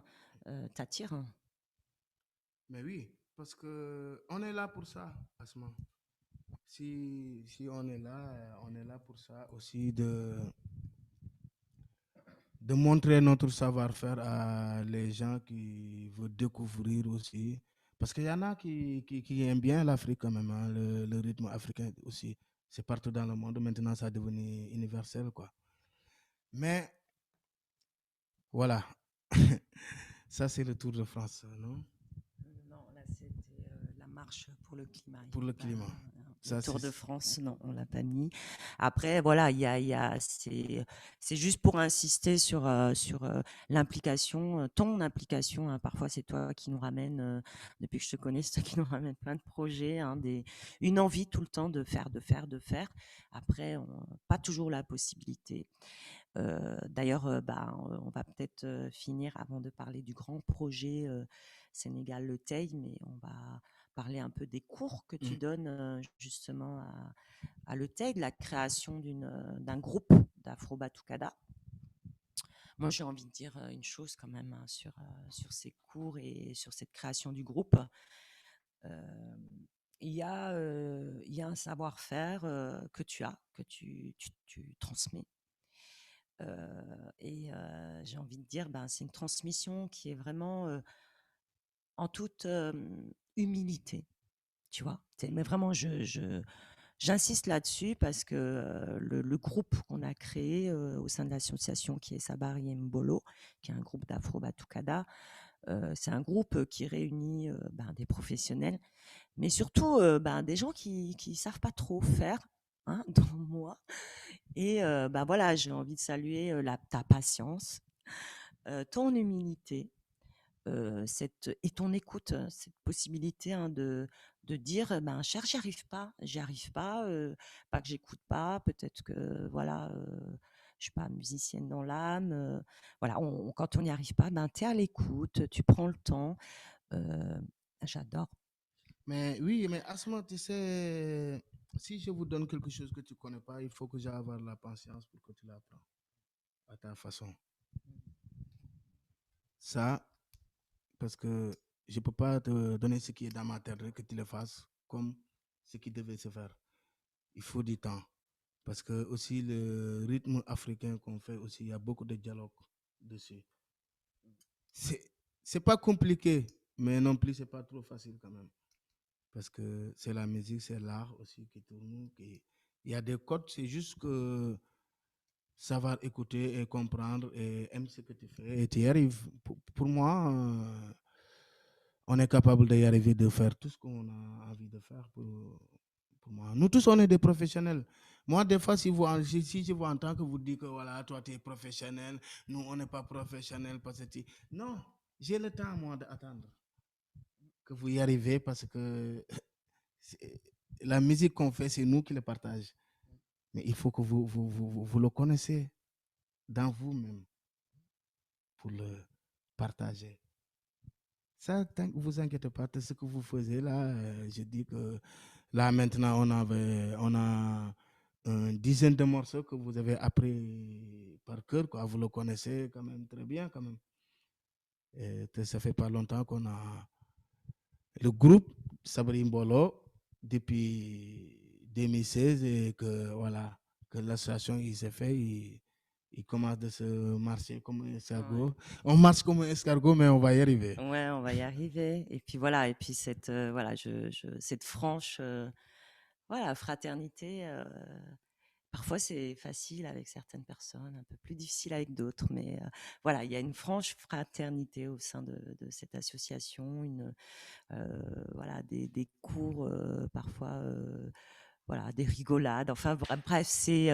t'attirent. Mais oui, parce qu'on est là pour ça, Asma. Si on est là pour ça aussi, de montrer notre savoir-faire à les gens qui veulent découvrir aussi. Parce qu'il y en a qui aiment bien l'Afrique quand même, hein, le rythme africain aussi. C'est partout dans le monde. Maintenant, ça est devenu universel, quoi. Mais voilà, ça c'est le Tour de France, non? Non, là c'était la marche pour le climat. Pour le climat. Le Ça, Tour de c'est- France, non, on l'a pas mis. Après, voilà, c'est juste pour insister sur l'implication, ton implication, hein. Parfois, c'est toi qui nous ramène, depuis que je te connais, c'est toi qui nous ramène plein de projets, hein, une envie tout le temps de faire, de faire, de faire. Après, pas toujours la possibilité. D'ailleurs, on va peut-être finir avant de parler du grand projet Sénégal Le Teil, mais on va parler un peu des cours que tu donnes justement à Le Teil, de la création d'un groupe d'Afro-Batucada. Moi, j'ai envie de dire une chose quand même, hein, sur ces cours et sur cette création du groupe. Il y a un savoir-faire que tu as, que tu transmets. Et j'ai envie de dire, c'est une transmission qui est vraiment en toute humilité, tu vois. Mais vraiment, j'insiste là-dessus parce que le groupe qu'on a créé au sein de l'association qui est Sabari Mbolo, qui est un groupe d'Afro-Batucada, c'est un groupe qui réunit des professionnels, mais surtout des gens qui ne savent pas trop faire, hein, dont moi. Et voilà, j'ai envie de saluer ta patience, ton humilité, et ton écoute, cette possibilité, hein, de dire, cher, j'y arrive pas, pas que j'écoute pas, peut-être que voilà, je suis pas musicienne dans l'âme, voilà, quand on n'y arrive pas, tu es à l'écoute, tu prends le temps, j'adore. Mais oui, mais Asma, tu sais, si je vous donne quelque chose que tu ne connais pas, il faut que j'aie avoir la patience pour que tu l'apprennes à ta façon. Ça, parce que je ne peux pas te donner ce qui est dans ma tête, que tu le fasses comme ce qui devait se faire. Il faut du temps. Parce que aussi le rythme africain qu'on fait aussi, il y a beaucoup de dialogue dessus. C'est pas compliqué, mais non plus, c'est pas trop facile quand même. Parce que c'est la musique, c'est l'art aussi qui tourne. Il y a des codes, c'est juste que savoir écouter et comprendre et aimer ce que tu fais et tu y arrives. Pour moi, on est capable d'y arriver, de faire tout ce qu'on a envie de faire. Pour moi, nous tous, on est des professionnels. Moi, des fois, si je vous entends que vous dites que voilà, toi, tu es professionnel, nous, on n'est pas professionnels parce que non, j'ai le temps, moi, d'attendre que vous y arrivez parce que la musique qu'on fait, c'est nous qui le partageons. Mais il faut que vous le connaissez dans vous-même pour le partager. Ça, ne vous inquiétez pas, ce que vous faisiez là, je dis que là maintenant, on a une dizaine de morceaux que vous avez appris par cœur, quoi. Vous le connaissez quand même très bien quand même. Et ça fait pas longtemps qu'on a le groupe Sabari Mbolo depuis 2016 et que voilà, que l'association il s'est fait, il commence de se marcher comme un escargot. Ouais. On marche comme un escargot, mais on va y arriver. Ouais, on va y arriver. Et puis voilà, et puis cette cette franche voilà, fraternité. Parfois, c'est facile avec certaines personnes, un peu plus difficile avec d'autres, mais voilà, il y a une franche fraternité au sein de cette association, voilà, des cours parfois, voilà, des rigolades. Enfin, bref, c'est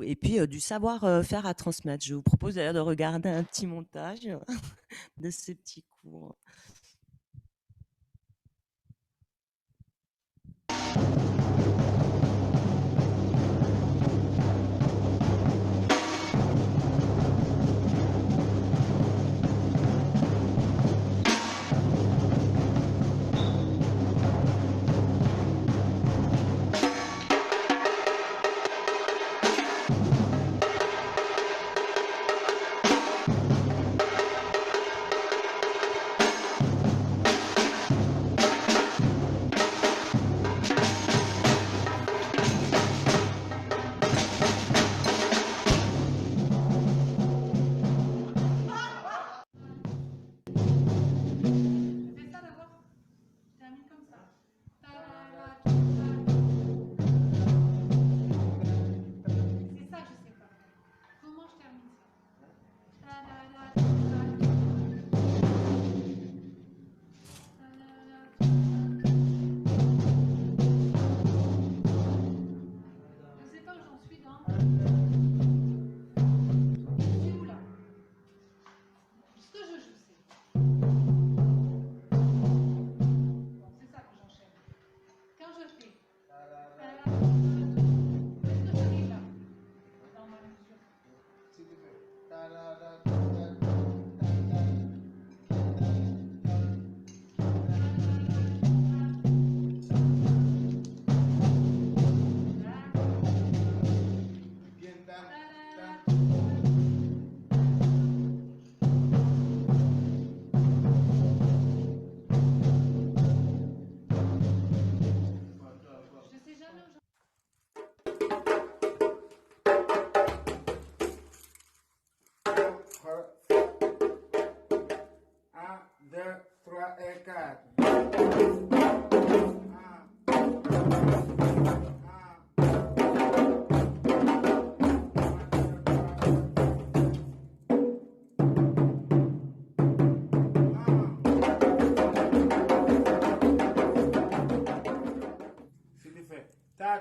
et puis du savoir faire à transmettre. Je vous propose d'ailleurs de regarder un petit montage de ces petits cours.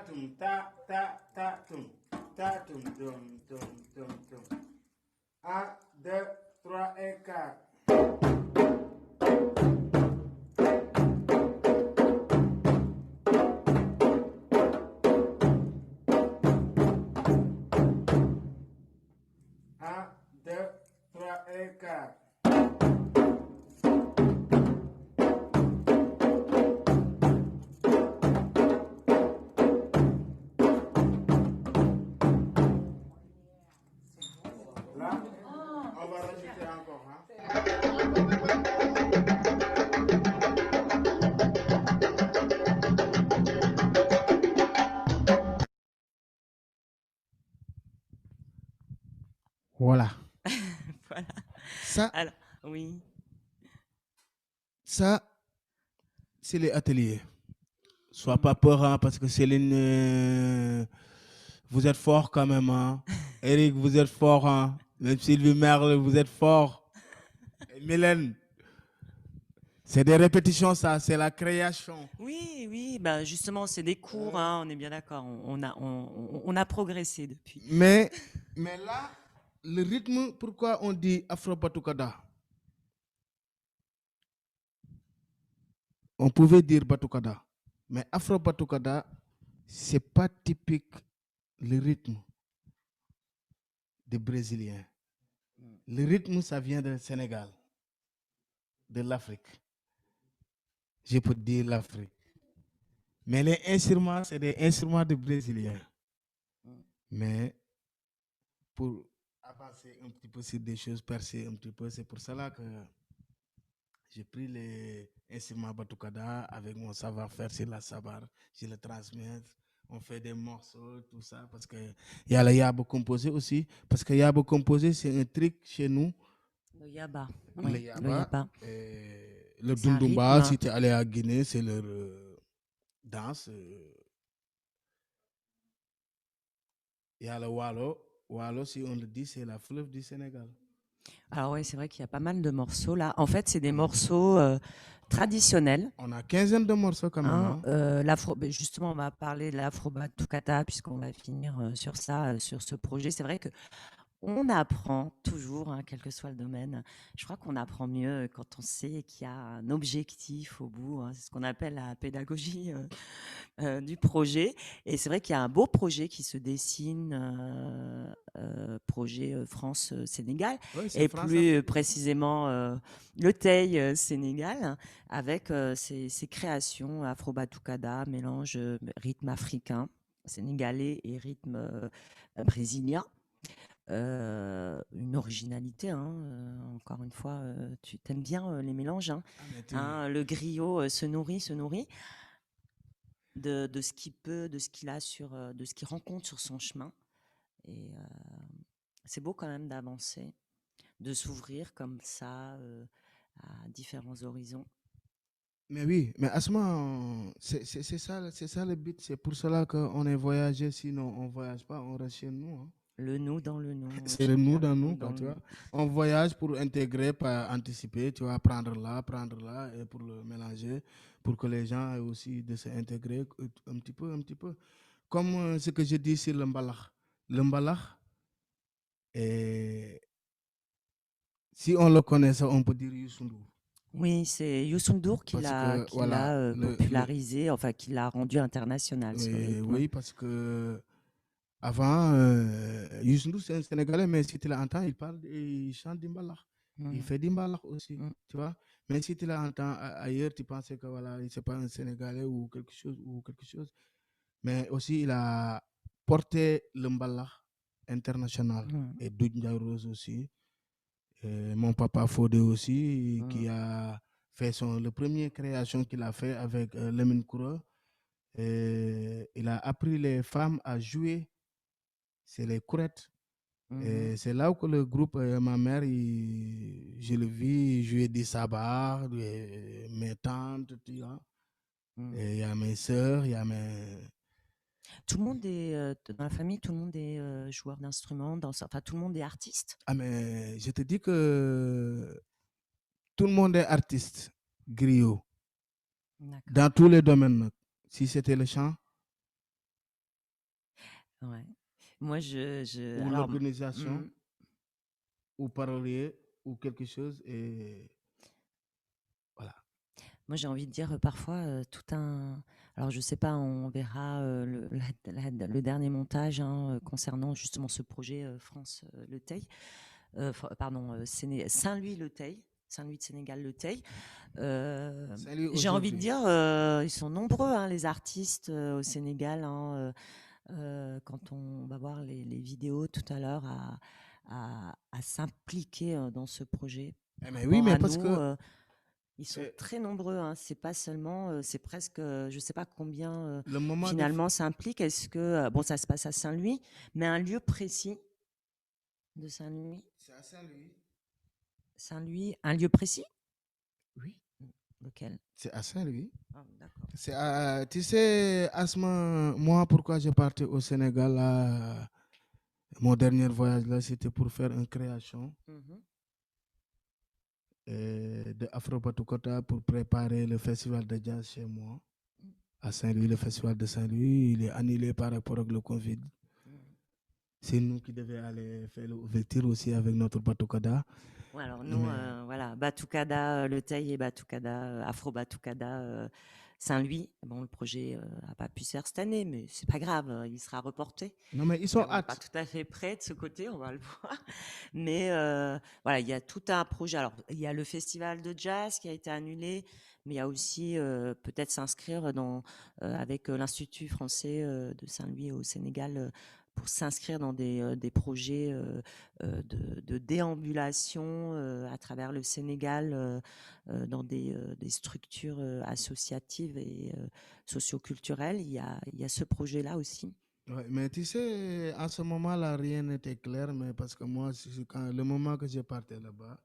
tum, ta, tum, dum, tum. 1, 2, 3 et 4. Un, deux, trois et quatre. Là, on va rajouter encore. Voilà. Voilà. Ça, Alors, oui. ça c'est les ateliers. Sois pas peur, hein, parce que Céline, vous êtes fort quand même. Hein. Eric, vous êtes fort. Hein. Même Sylvie Merle, vous êtes fort. Et Mylène, c'est des répétitions, ça, c'est la création. Oui, oui, bah justement, c'est des cours, hein, on est bien d'accord. On a progressé depuis. Mais là, le rythme, pourquoi on dit Afro-Batucada? On pouvait dire Batucada, mais Afro-Batucada, c'est pas typique le rythme des Brésiliens. Le rythme, ça vient du Sénégal, de l'Afrique. Je peux dire l'Afrique. Mais les instruments, c'est des instruments de Brésiliens. Mais pour avancer un petit peu sur des choses, percer un petit peu, c'est pour cela que j'ai pris les instruments Batucada avec mon savoir-faire sur la sabar. Je le transmets. On fait des morceaux, tout ça, parce qu'il y a le yabo composé aussi. Parce que yabo composé, c'est un truc chez nous. Le yaba. Le Oui, yaba. le yaba. Le C'est un dundumba, rythme. si tu es allé à Guinée, c'est leur danse. Il y a le walo. Walo, si on le dit, c'est la fleuve du Sénégal. Alors oui, c'est vrai qu'il y a pas mal de morceaux là. En fait, c'est des morceaux traditionnels. On a 15 de morceaux quand même. Hein, Hein. justement, on va parler de l'Afro-Batucada puisqu'on va finir sur ça, sur ce projet. C'est vrai que on apprend toujours, hein, quel que soit le domaine. Je crois qu'on apprend mieux quand on sait qu'il y a un objectif au bout. Hein. C'est ce qu'on appelle la pédagogie du projet. Et c'est vrai qu'il y a un beau projet qui se dessine, projet France-Sénégal, Oui, et France, plus précisément le Teil Sénégal, avec ses créations Afro-Batucada, mélange rythme africain, sénégalais et rythme brésilien. Une originalité, hein, encore une fois, tu t'aimes bien les mélanges. Hein. Hein, le griot se nourrit de ce qu'il peut, de ce qu'il a de ce qu'il rencontre sur son chemin. Et c'est beau quand même d'avancer, de s'ouvrir comme ça à différents horizons. Mais oui, mais Asma, c'est ça le but. C'est pour cela qu'on est voyagé. Sinon, on ne voyage pas, on reste chez nous. Hein. Le nous dans le nous. C'est le nous dans nous, tu vois. On voyage pour intégrer, pas anticiper, tu vois, prendre là, et pour le mélanger, pour que les gens aient aussi de s'intégrer un petit peu. Comme ce que je dis sur le mbalakh. Le mbalakh, si on le connaît, ça, on peut dire Youssou N'Dour. Oui, c'est Youssou N'Dour qui l'a popularisé, enfin qui l'a rendu international. Oui, parce que avant, Youssou N'Dour, c'est un Sénégalais, mais si tu l'entends, il chante d'Imbalakh. Il fait d'Imbalakh aussi, tu vois. Mais si tu l'entends ailleurs, tu penses que voilà, c'est pas un Sénégalais ou quelque chose. Mais aussi, il a porté le Mbalakh international. Et Doudja Rose aussi. Et mon papa Fodé aussi, qui a fait la première création qu'il a fait avec Lemine Koura. Il a appris les femmes à jouer. C'est les courettes. Et c'est là où le groupe, ma mère, je le vis jouer des sabbats, mes tantes, tu vois. Il y a mes soeurs, il y a mes... Tout le monde est, dans la famille, tout le monde est joueur d'instruments, enfin tout le monde est artiste. Ah mais je te dis que tout le monde est artiste, griot. Dans tous les domaines. Si c'était le chant, Ouais. Moi, ou alors, l'organisation, ou parolier, ou quelque chose. Et voilà. moi, j'ai envie de dire parfois tout un. Alors, je sais pas, on verra le dernier montage concernant justement ce projet France-Le Teil. Pardon, Saint-Louis-Le Teil. Saint-Louis de Sénégal, Le Teil. Salut J'ai envie de aujourd'hui. dire, ils sont nombreux, les artistes au Sénégal. Quand on va voir les vidéos tout à l'heure, à s'impliquer dans ce projet. Mais oui, mais parce que Ils sont très nombreux. C'est pas seulement, c'est presque, je sais pas combien le moment finalement s'implique. Est-ce que bon, ça se passe à Saint-Louis, mais un lieu précis de Saint-Louis. C'est à Saint-Louis. Saint-Louis, un lieu précis. Oui. Lequel? C'est à Saint-Louis. Ah, d'accord. C'est tu sais, Asma, moi, pourquoi je partais au Sénégal là, mon dernier voyage là, c'était pour faire une création de Afro Batucada pour préparer le festival de jazz chez moi. À Saint-Louis, le festival de Saint-Louis, il est annulé par rapport avec le Covid. C'est nous qui devions aller faire l'ouverture aussi avec notre Batucada. Ouais, alors nous, voilà, Batucada, Le Teil et Batucada, Afro Batucada, Saint-Louis. Bon, le projet n'a pas pu se faire cette année, mais c'est pas grave, il sera reporté. Non, mais ils sont pas tout à fait prêts de ce côté, on va le voir. Mais voilà, il y a tout un projet. Alors, il y a le festival de jazz qui a été annulé, mais il y a aussi peut-être s'inscrire avec l'Institut français de Saint-Louis au Sénégal pour s'inscrire dans des projets de déambulation à travers le Sénégal, dans des structures associatives et socioculturelles. Il y a ce projet-là aussi. Ouais, mais tu sais, en ce moment-là, rien n'était clair, mais parce que moi, le moment que je partais là-bas,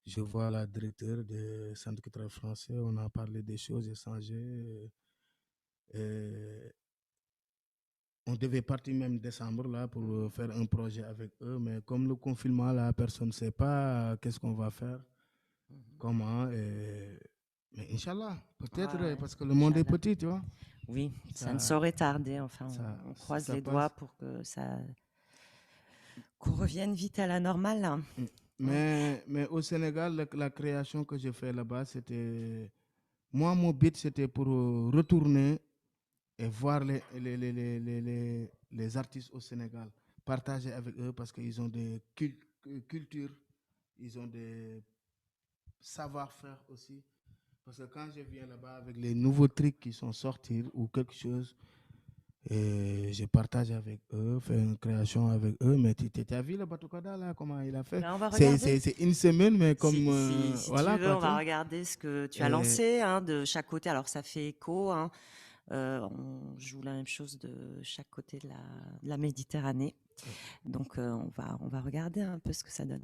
je vois la directeur du Centre culturel français, on a parlé des choses, échangé. On devait partir même décembre là pour faire un projet avec eux, mais comme le confinement là, personne ne sait pas qu'est-ce qu'on va faire, comment. Mais Inch'Allah, peut-être parce que le monde est petit, tu vois. Oui, ça ne saurait tarder. Enfin, on croise les doigts pour que qu'on revienne vite à la normale. Là. Mais au Sénégal, la création que j'ai fait là-bas, c'était... Moi, mon but, c'était pour retourner et voir les artistes au Sénégal, partager avec eux parce qu'ils ont des cultures, ils ont des savoir-faire aussi. Parce que quand je viens là-bas avec les nouveaux trucs qui sont sortis ou quelque chose, et je partage avec eux, fais une création avec eux. Mais tu as vu le Batucada là, comment il a fait? C'est une semaine, mais comme si voilà, tu veux, on va regarder ce que tu as lancé de chaque côté. Alors ça fait écho. On joue la même chose de chaque côté de la Méditerranée. Donc on va regarder un peu ce que ça donne.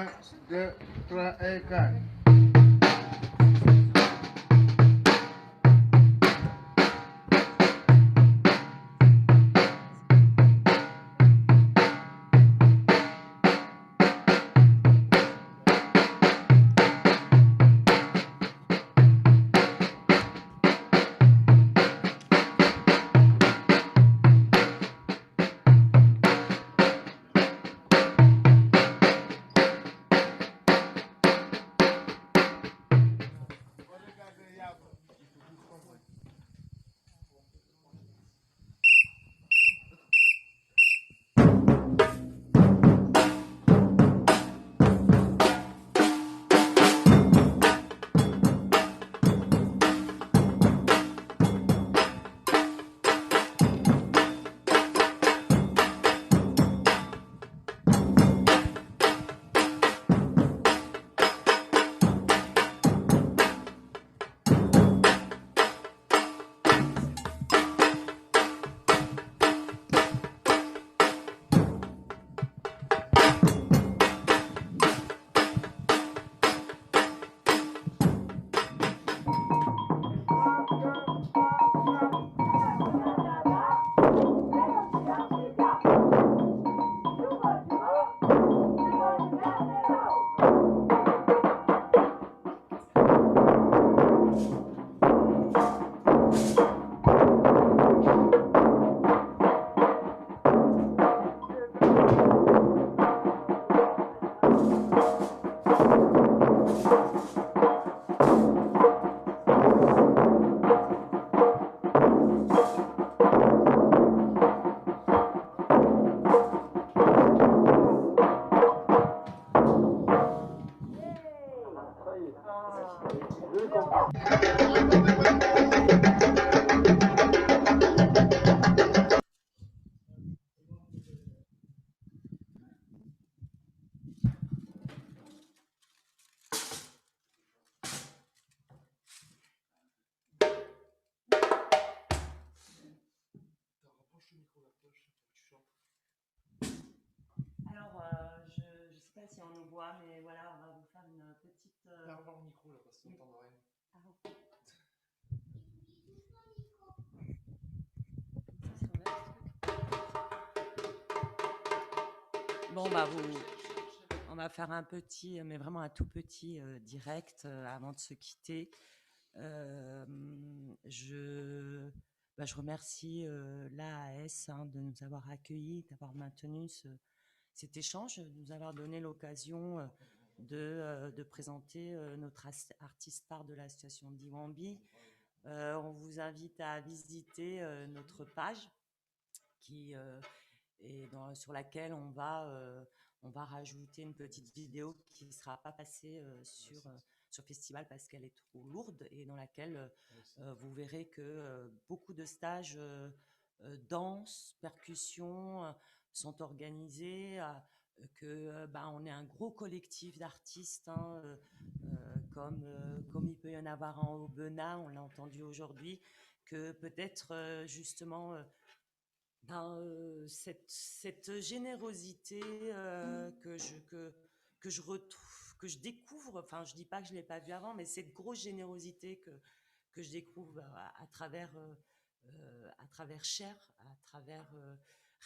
1, 2, 3 et 4. Alors, je ne sais pas si on nous voit, mais voilà, on va vous faire une petite. Ferme le micro là parce qu'on n'entend rien. Ah, ok. Bon, bah, on va faire un petit, mais vraiment un tout petit direct avant de se quitter. Je remercie l'AAS de nous avoir accueillis, d'avoir maintenu cet échange, de nous avoir donné l'occasion de présenter notre artiste phare de l'association Diwambi. On vous invite à visiter notre page qui sur laquelle on va rajouter une petite vidéo qui ne sera pas passée sur Festival parce qu'elle est trop lourde et dans laquelle vous verrez que beaucoup de stages danse, percussion sont organisés, on est un gros collectif d'artistes comme il peut y en avoir en Aubenas, on l'a entendu aujourd'hui, que peut-être justement cette générosité que je retrouve, que je découvre, enfin je dis pas que je l'ai pas vu avant, mais cette grosse générosité que je découvre à travers Cher, à travers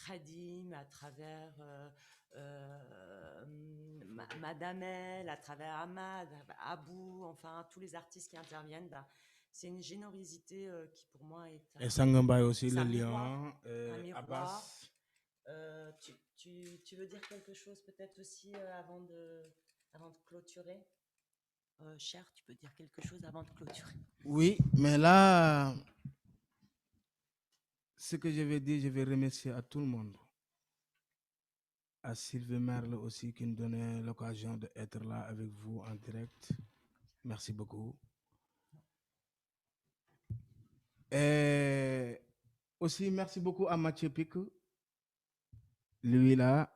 Khadim, à travers Madame El, à travers Ahmad, Abou, enfin tous les artistes qui interviennent, c'est une générosité qui pour moi est Et Sangamba aussi, c'est le un miroir, lion, un miroir. Abbas. Tu veux dire quelque chose peut-être aussi avant de clôturer Cher, tu peux dire quelque chose avant de clôturer? Oui, mais là, ce que je vais dire, je vais remercier à tout le monde. À Sylvain Merle aussi qui nous donnait l'occasion d'être là avec vous en direct. Merci beaucoup. Et aussi, merci beaucoup à Mathieu Pic. Lui là,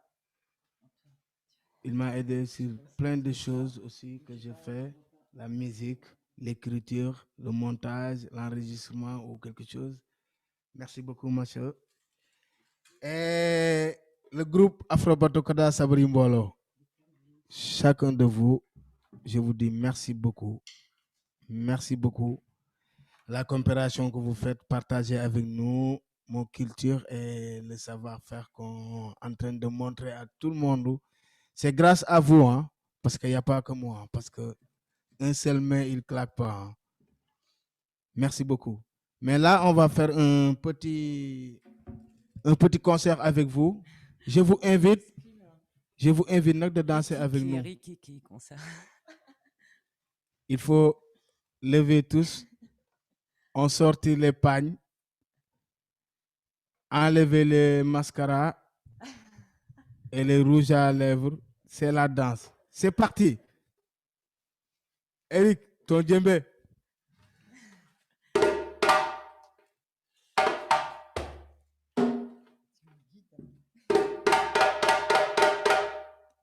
il m'a aidé sur plein de choses aussi que j'ai fait. La musique, l'écriture, le montage, l'enregistrement ou quelque chose. Merci beaucoup, Mathieu. Et le groupe Afro Batokoda Sabri Mbolo. chacun de vous, je vous dis merci beaucoup. Merci beaucoup. La coopération que vous faites, partager avec nous mon culture et le savoir-faire qu'on est en train de montrer à tout le monde. C'est grâce à vous, hein, parce qu'il n'y a pas que moi, parce qu'un seul main, il ne claque pas. Hein. Merci beaucoup. Mais là, on va faire un petit concert avec vous. Je vous invite de danser avec nous. Il faut lever tous, on sortit les pagnes, enlever les mascaras et les rouges à lèvres. C'est la danse. C'est parti. Eric, ton djembé.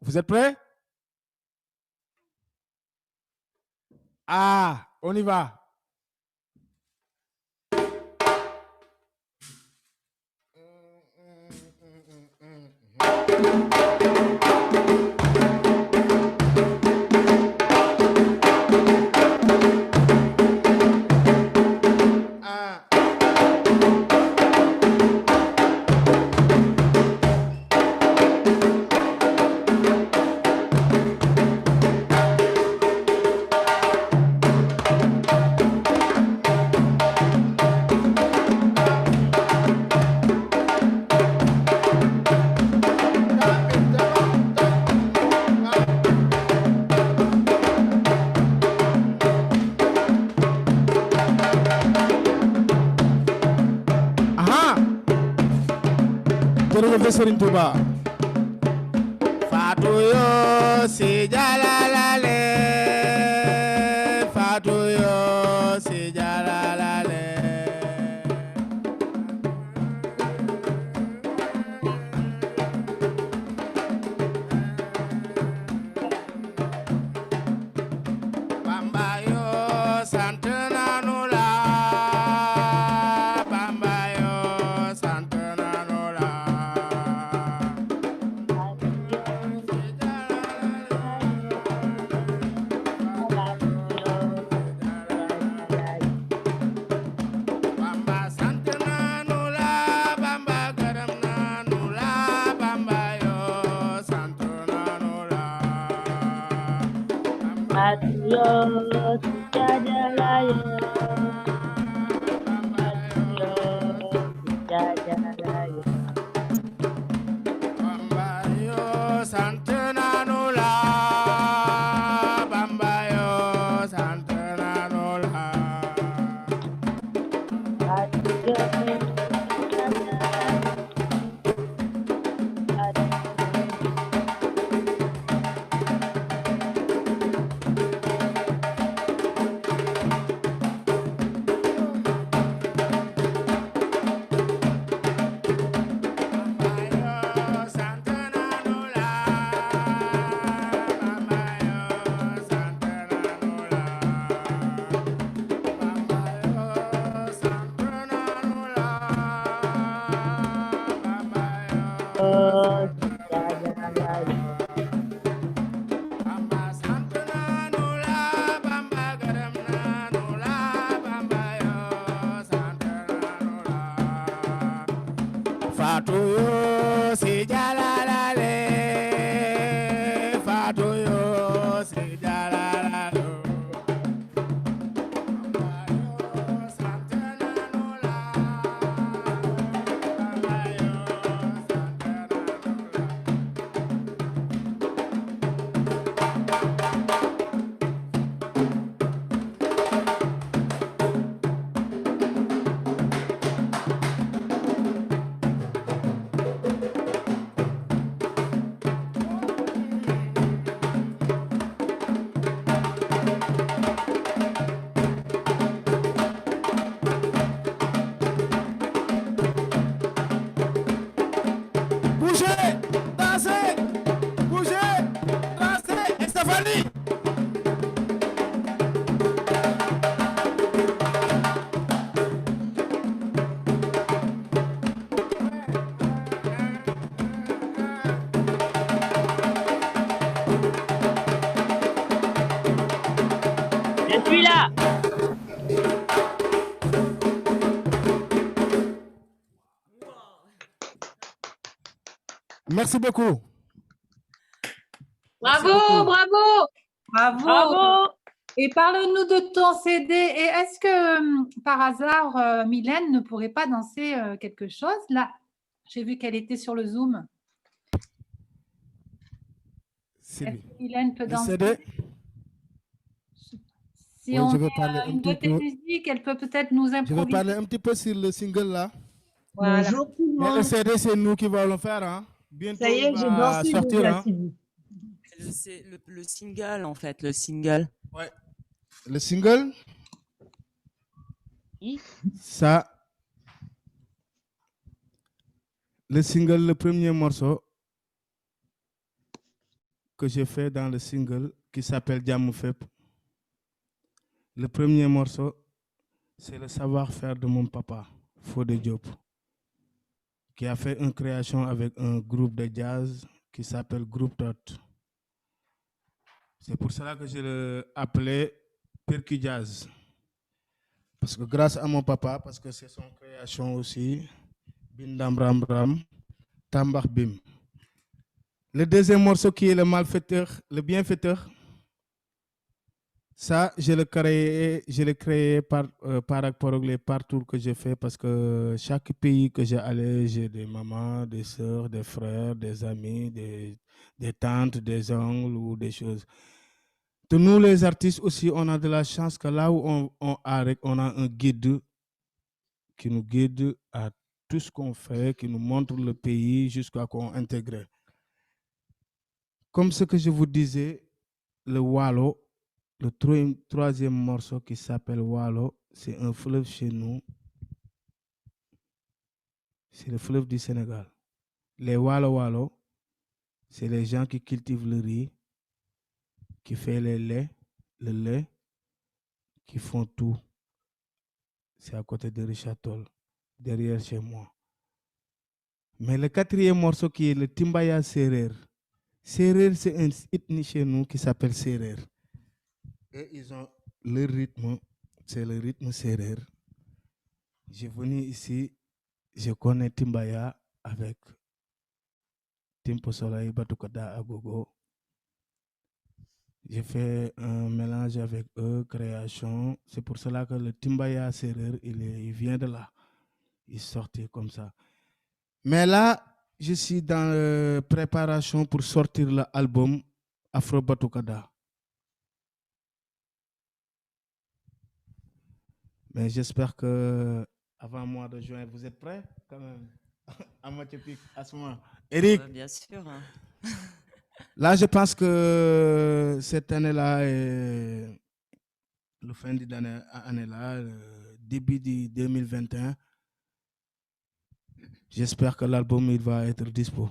Vous êtes prêts? Ah, on y va. Serigne Touba Fatou yo si jalalale Fatou yo si jalalale Bamba yo sant nanu la Bamba yo sant nanu la Fatou yo si jalalale Fatou yo si jalalale celui-là. Merci beaucoup. Merci Bravo, beaucoup. bravo. Bravo. Et parle-nous de ton CD. Et est-ce que, par hasard, Mylène ne pourrait pas danser quelque chose? Là, j'ai vu qu'elle était sur le Zoom. C'est Est-ce lui. que Mylène peut Le danser? CD, Si oui, on je vais met parler un une petit beauté peu. musique, elle peut peut-être nous Je vais improviser. parler un petit peu sur le single là. Voilà. Bonjour tout le Mais le monde. CD, c'est nous qui allons le faire. Hein. Bientôt, Ça y il est, j'ai va dansé sortir. déjà, Hein. si vous. C'est le single, en fait, le single. Ouais. Le single, Oui. ça, le single, le premier morceau que j'ai fait dans le single qui s'appelle Diamou Fep. Le premier morceau, c'est le savoir-faire de mon papa, Fodé Diop, qui a fait une création avec un groupe de jazz qui s'appelle Groupe Tot. C'est pour cela que je l'ai appelé Percu Jazz. Parce que grâce à mon papa, parce que c'est son création aussi, Bindam Ram Ram, Tambach Bim. Le deuxième morceau qui est le malfaiteur, le bienfaiteur, ça, je l'ai créé par rapport aux partout que j'ai fait parce que chaque pays que j'ai allé, j'ai des mamans, des sœurs, des frères, des amis, des tantes, des oncles ou des choses. De nous, les artistes aussi, on a de la chance que là où on a un guide qui nous guide à tout ce qu'on fait, qui nous montre le pays jusqu'à qu'on intègre. Comme ce que je vous disais, le Wallo, le troisième morceau qui s'appelle Wallo, c'est un fleuve chez nous. C'est le fleuve du Sénégal. Les Wallo, c'est les gens qui cultivent le riz, qui font le lait, qui font tout. C'est à côté de Richard Toll, derrière chez moi. Mais le quatrième morceau qui est le Timbaya Serer. Serer, c'est une ethnie chez nous qui s'appelle Serer. Et ils ont le rythme, c'est le rythme Serer. J'ai venu ici, je connais Timbaya avec Timpo Soleil, Batucada, Agogo. J'ai fait un mélange avec eux, création. C'est pour cela que le Timbaya Serer, il vient de là. Il sortait comme ça. Mais là, je suis dans la préparation pour sortir l'album Afro Batucada. Mais j'espère que avant le mois de juin, vous êtes prêts quand même à moitié pic à ce moment. Eric, Bien sûr. Hein. là, je pense que cette année-là, le fin de l'année-là, début de 2021, j'espère que l'album il va être dispo.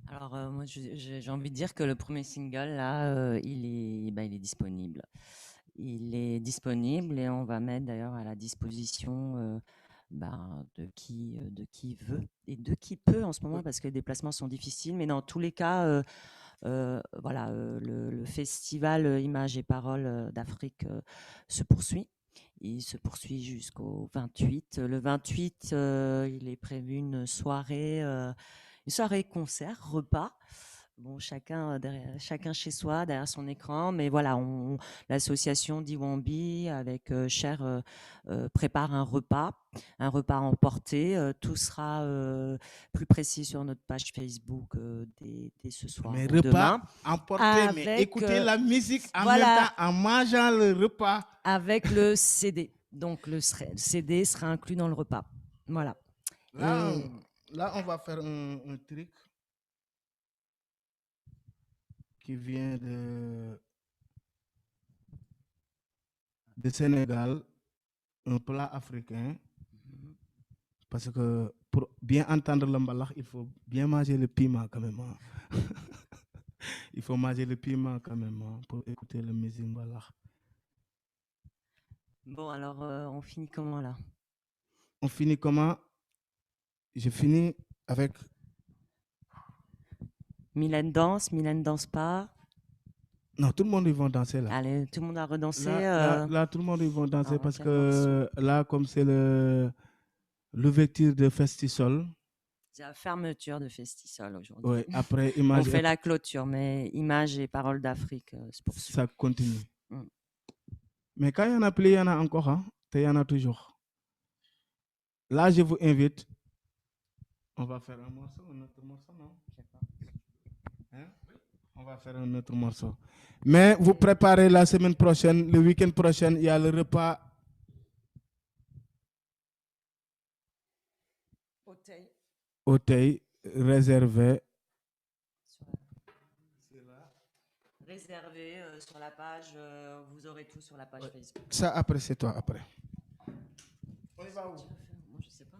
Alors, moi, j'ai envie de dire que le premier single, là, il est disponible. Il est disponible et on va mettre d'ailleurs à la disposition de qui veut et de qui peut en ce moment parce que les déplacements sont difficiles. Mais dans tous les cas, voilà, le festival Images et Paroles d'Afrique se poursuit. Il se poursuit jusqu'au 28. Le 28, il est prévu une soirée concert, repas. Bon, chacun chez soi, derrière son écran. Mais voilà, l'association Diwambi avec Cher prépare un repas emporté. Tout sera plus précis sur notre page Facebook dès ce soir. Mais ou repas demain, emporté, mais avec, écouter la musique en voilà. même temps en mangeant le repas. avec le CD. Donc, le CD sera inclus dans le repas. Voilà. Là, Et- là on va faire un truc qui vient de Sénégal, un plat africain. Parce que pour bien entendre le mbalax, il faut bien manger le piment quand même. Hein. Il faut manger le piment quand même hein, pour écouter la musique mbalax. Bon, alors, on finit comment là? On finit comment? Je finis avec Mylène danse pas. Non, tout le monde, ils vont danser là. Allez, tout le monde a redansé. Là, tout le monde, ils vont danser alors, parce quel que là, comme c'est l'ouverture de Festisol, C'est la fermeture de Festisol aujourd'hui. ouais, après, On image, fait la clôture, mais images et paroles d'Afrique se poursuivent. ça continue. Mm. Mais quand il y en a plus, il y en a encore. Hein? Il y en a toujours. Là, je vous invite. On va faire un morceau, un autre morceau, non? Je sais pas. Hein? On va faire un autre morceau. Mais vous préparez la semaine prochaine, le week-end prochain, il y a le repas. Hôtel réservé. Réservé sur la page, vous aurez tout sur la page Facebook. Ça, après, c'est toi, après. On y va où? Moi, je sais pas.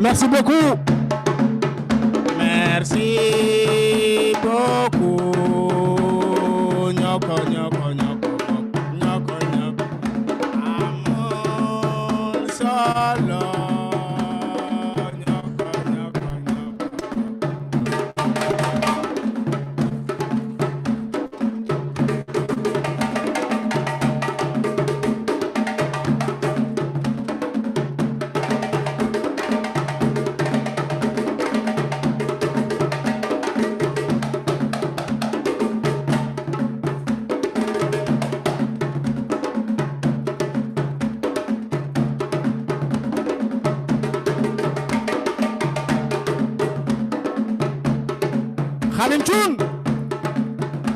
Merci beaucoup. Merci beaucoup. Nyoko, nyoko, nyoko, nyoko, nyoko. Amor solo. Nyoko, nyoko, nyoko. Khadim Choun,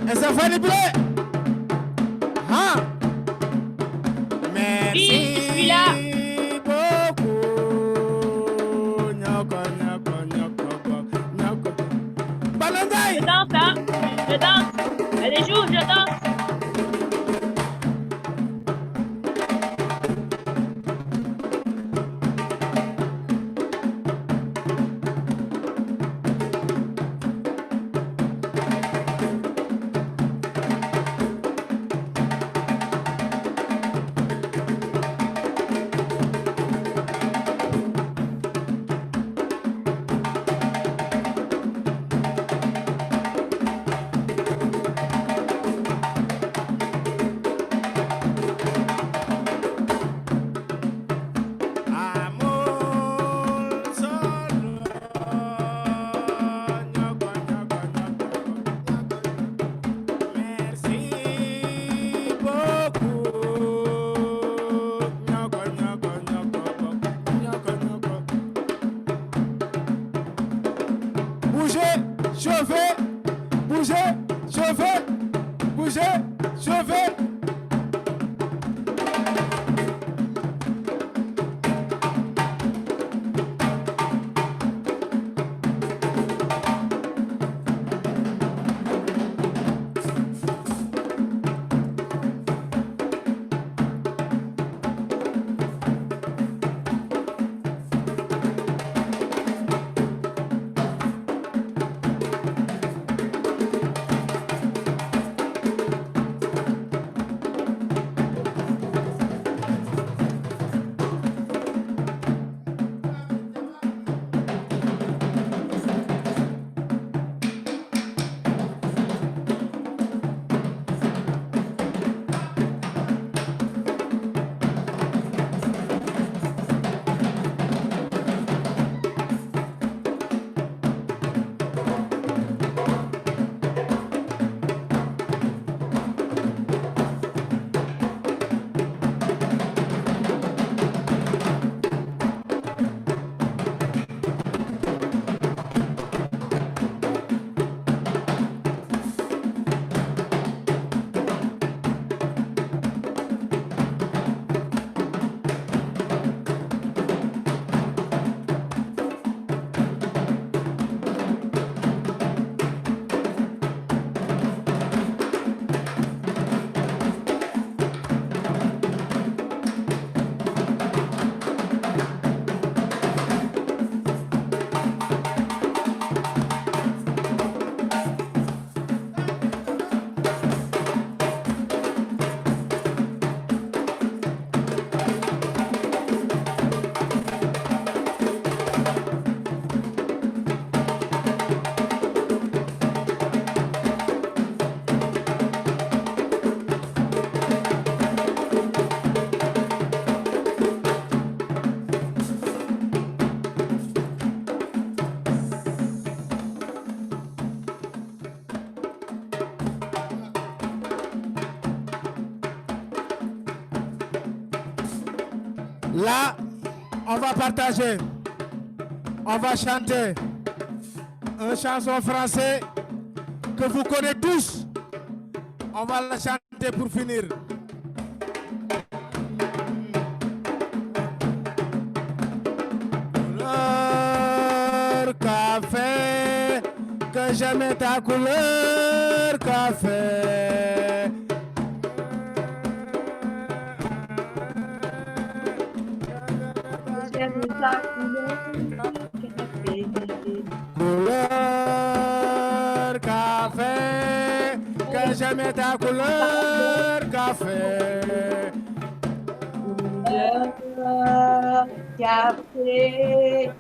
est-ce que ça plaît? Hein? Merci. Oui, je suis là. Beaucoup. Nyoko, nyoko, nyoko, nyoko. Balanday. Je danse, hein. Je danse. Allez, joue, je danse. Amor solo. Nyoko, nyoko, nyoko, nyoko. Merci beaucoup. Nyoko, nyoko, nyoko, nyoko, nyoko. Bougez, chauffez, bougez, chauffez, bougez, chauffez. Là, on va partager, on va chanter une chanson française que vous connaissez tous. On va la chanter pour finir. Couleur café, que j'aime ta couleur café. J'aime ta couleur café. Couleur café, que j'aime ta couleur café. Couleur café,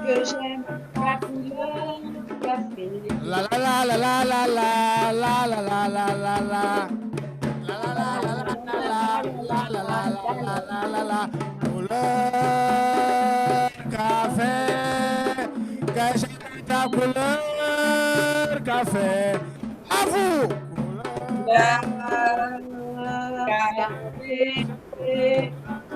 que j'aime ta couleur café. La la la la la la la la la la la la la. La la la la la la la la la la. Couleur café, que j'aime ta couleur café. À vous. Couleur café,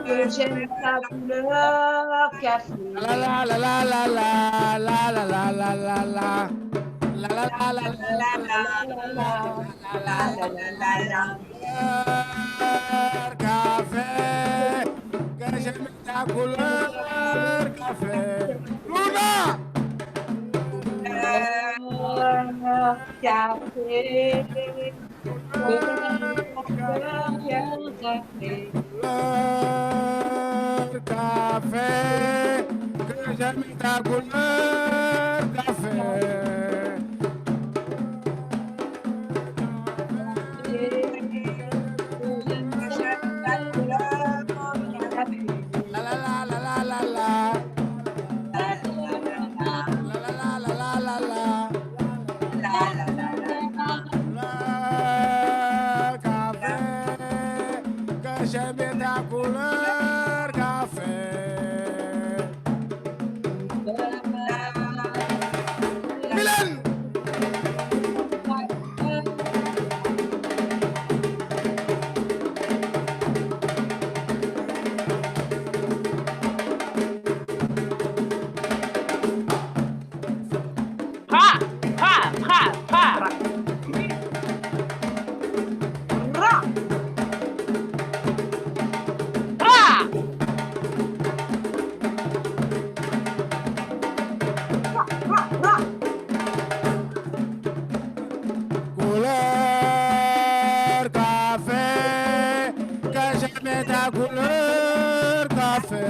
que j'aime ta couleur café. La la la la la la la la la la la la. La la la la la. Café, que j'aime ta couleur café. Luna! Couleur café, que j'aime ta couleur café. Couleur café, que j'aime ta couleur café. La la la la la la la. La la la la la la la. Couleur café, que j'aime ta couleur café. Mylène! Ha! Ha! Ha! Ha! Ra! Ra! Couleur café, que j'aime ta couleur café.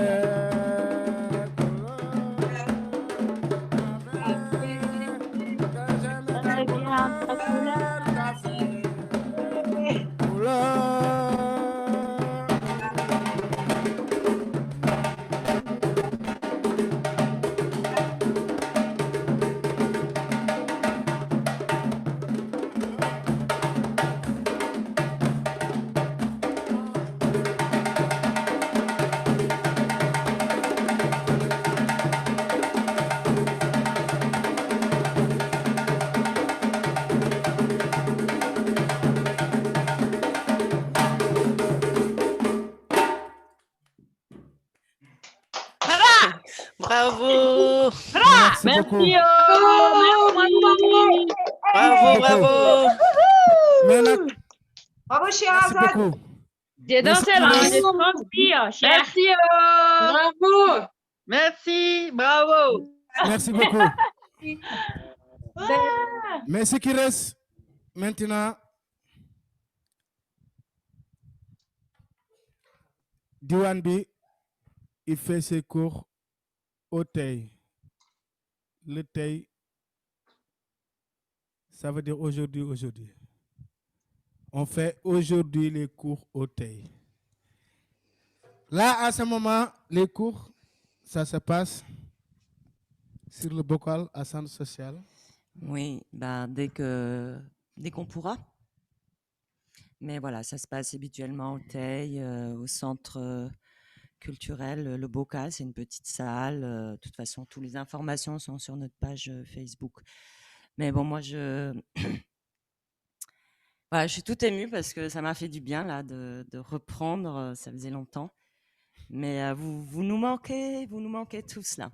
Bravo! Merci beaucoup. Merci, Bravo, bravo! Maintenant, bravo, merci Sherazade. beaucoup. J'ai dansé là, j'ai transpiré, cher. Merci, bravo. Merci, bravo. Merci beaucoup. Mais ce qui reste maintenant, Diwanbi, il fait ses cours au Tay. Le Tay, ça veut dire aujourd'hui, aujourd'hui. On fait aujourd'hui les cours au Tay. Là, à ce moment, les cours, ça se passe sur le bocal à centre social. Oui, dès qu'on pourra. Mais voilà, ça se passe habituellement au Teil, au centre culturel. Le Bocal, c'est une petite salle. De toute façon, toutes les informations sont sur notre page Facebook. Mais bon, moi, voilà, je suis toute émue parce que ça m'a fait du bien là de reprendre. Ça faisait longtemps. Mais vous nous manquez tous là.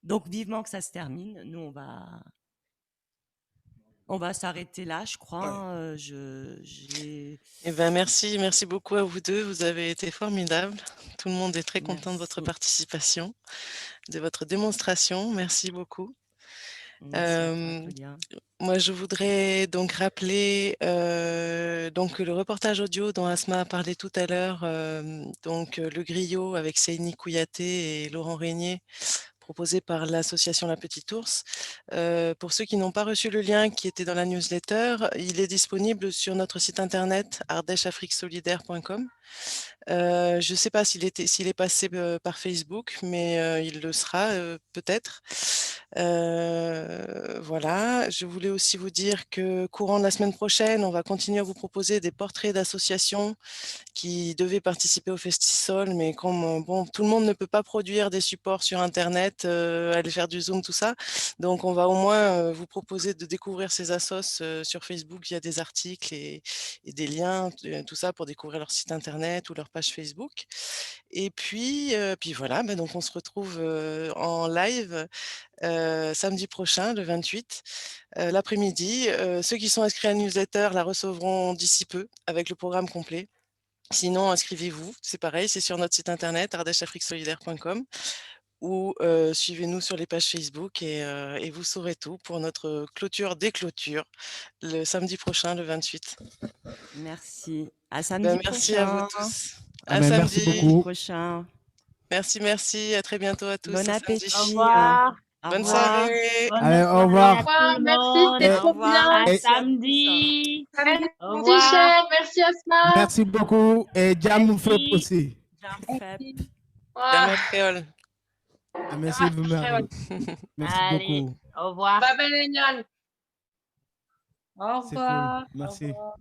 Donc vivement que ça se termine. Nous, on va s'arrêter là, je crois. Hein. Eh ben, merci beaucoup à vous deux. Vous avez été formidables. Tout le monde est très content de votre Merci. participation, de votre démonstration. Merci beaucoup. Merci à toi, Claudia. Moi, je voudrais donc rappeler donc le reportage audio dont Asma a parlé tout à l'heure, donc Le Griot avec Seyni Kouyaté et Laurent Régnier, proposé par l'association La Petite Ours. Pour ceux qui n'ont pas reçu le lien qui était dans la newsletter, il est disponible sur notre site internet ardècheafriquesolidaire.com. Je ne sais pas s'il est passé par Facebook, mais il le sera peut-être. Voilà, je voulais aussi vous dire que courant de la semaine prochaine, on va continuer à vous proposer des portraits d'associations qui devaient participer au Festisol, mais comme bon, tout le monde ne peut pas produire des supports sur Internet, aller faire du Zoom, tout ça. Donc, on va au moins vous proposer de découvrir ces assos sur Facebook via des articles et des liens, tout ça pour découvrir leur site Internet ou leur page Facebook. Et puis voilà, bah, donc on se retrouve en live samedi prochain, le 28, l'après-midi. Ceux qui sont inscrits à la newsletter la recevront d'ici peu avec le programme complet. Sinon, inscrivez-vous, c'est pareil, c'est sur notre site internet ardècheafriquesolidaire.com ou suivez-nous sur les pages Facebook et vous saurez tout pour notre clôture des clôtures le samedi prochain, le 28. Merci. À Ben, samedi merci à vous prochain. tous. Ah À ben, merci samedi. beaucoup. Prochain. Merci. À très bientôt à tous. Bon À samedi. appétit. Au revoir. Au Bonne revoir. soirée. Bonne Allez, au soirée revoir. à tout le Merci, monde. c'était Et- trop Au revoir. bien. À Et- Merci à tous. samedi. Au Samedi, revoir. cher. Merci Asma. Merci beaucoup. Et Jam Fep Merci. aussi. Jam Fep. Dame créole. Ah, merci vous, Marie. Merci Allez, beaucoup. au revoir. Bye bye, Lénial. Au C'est cool. revoir. Merci. Au revoir.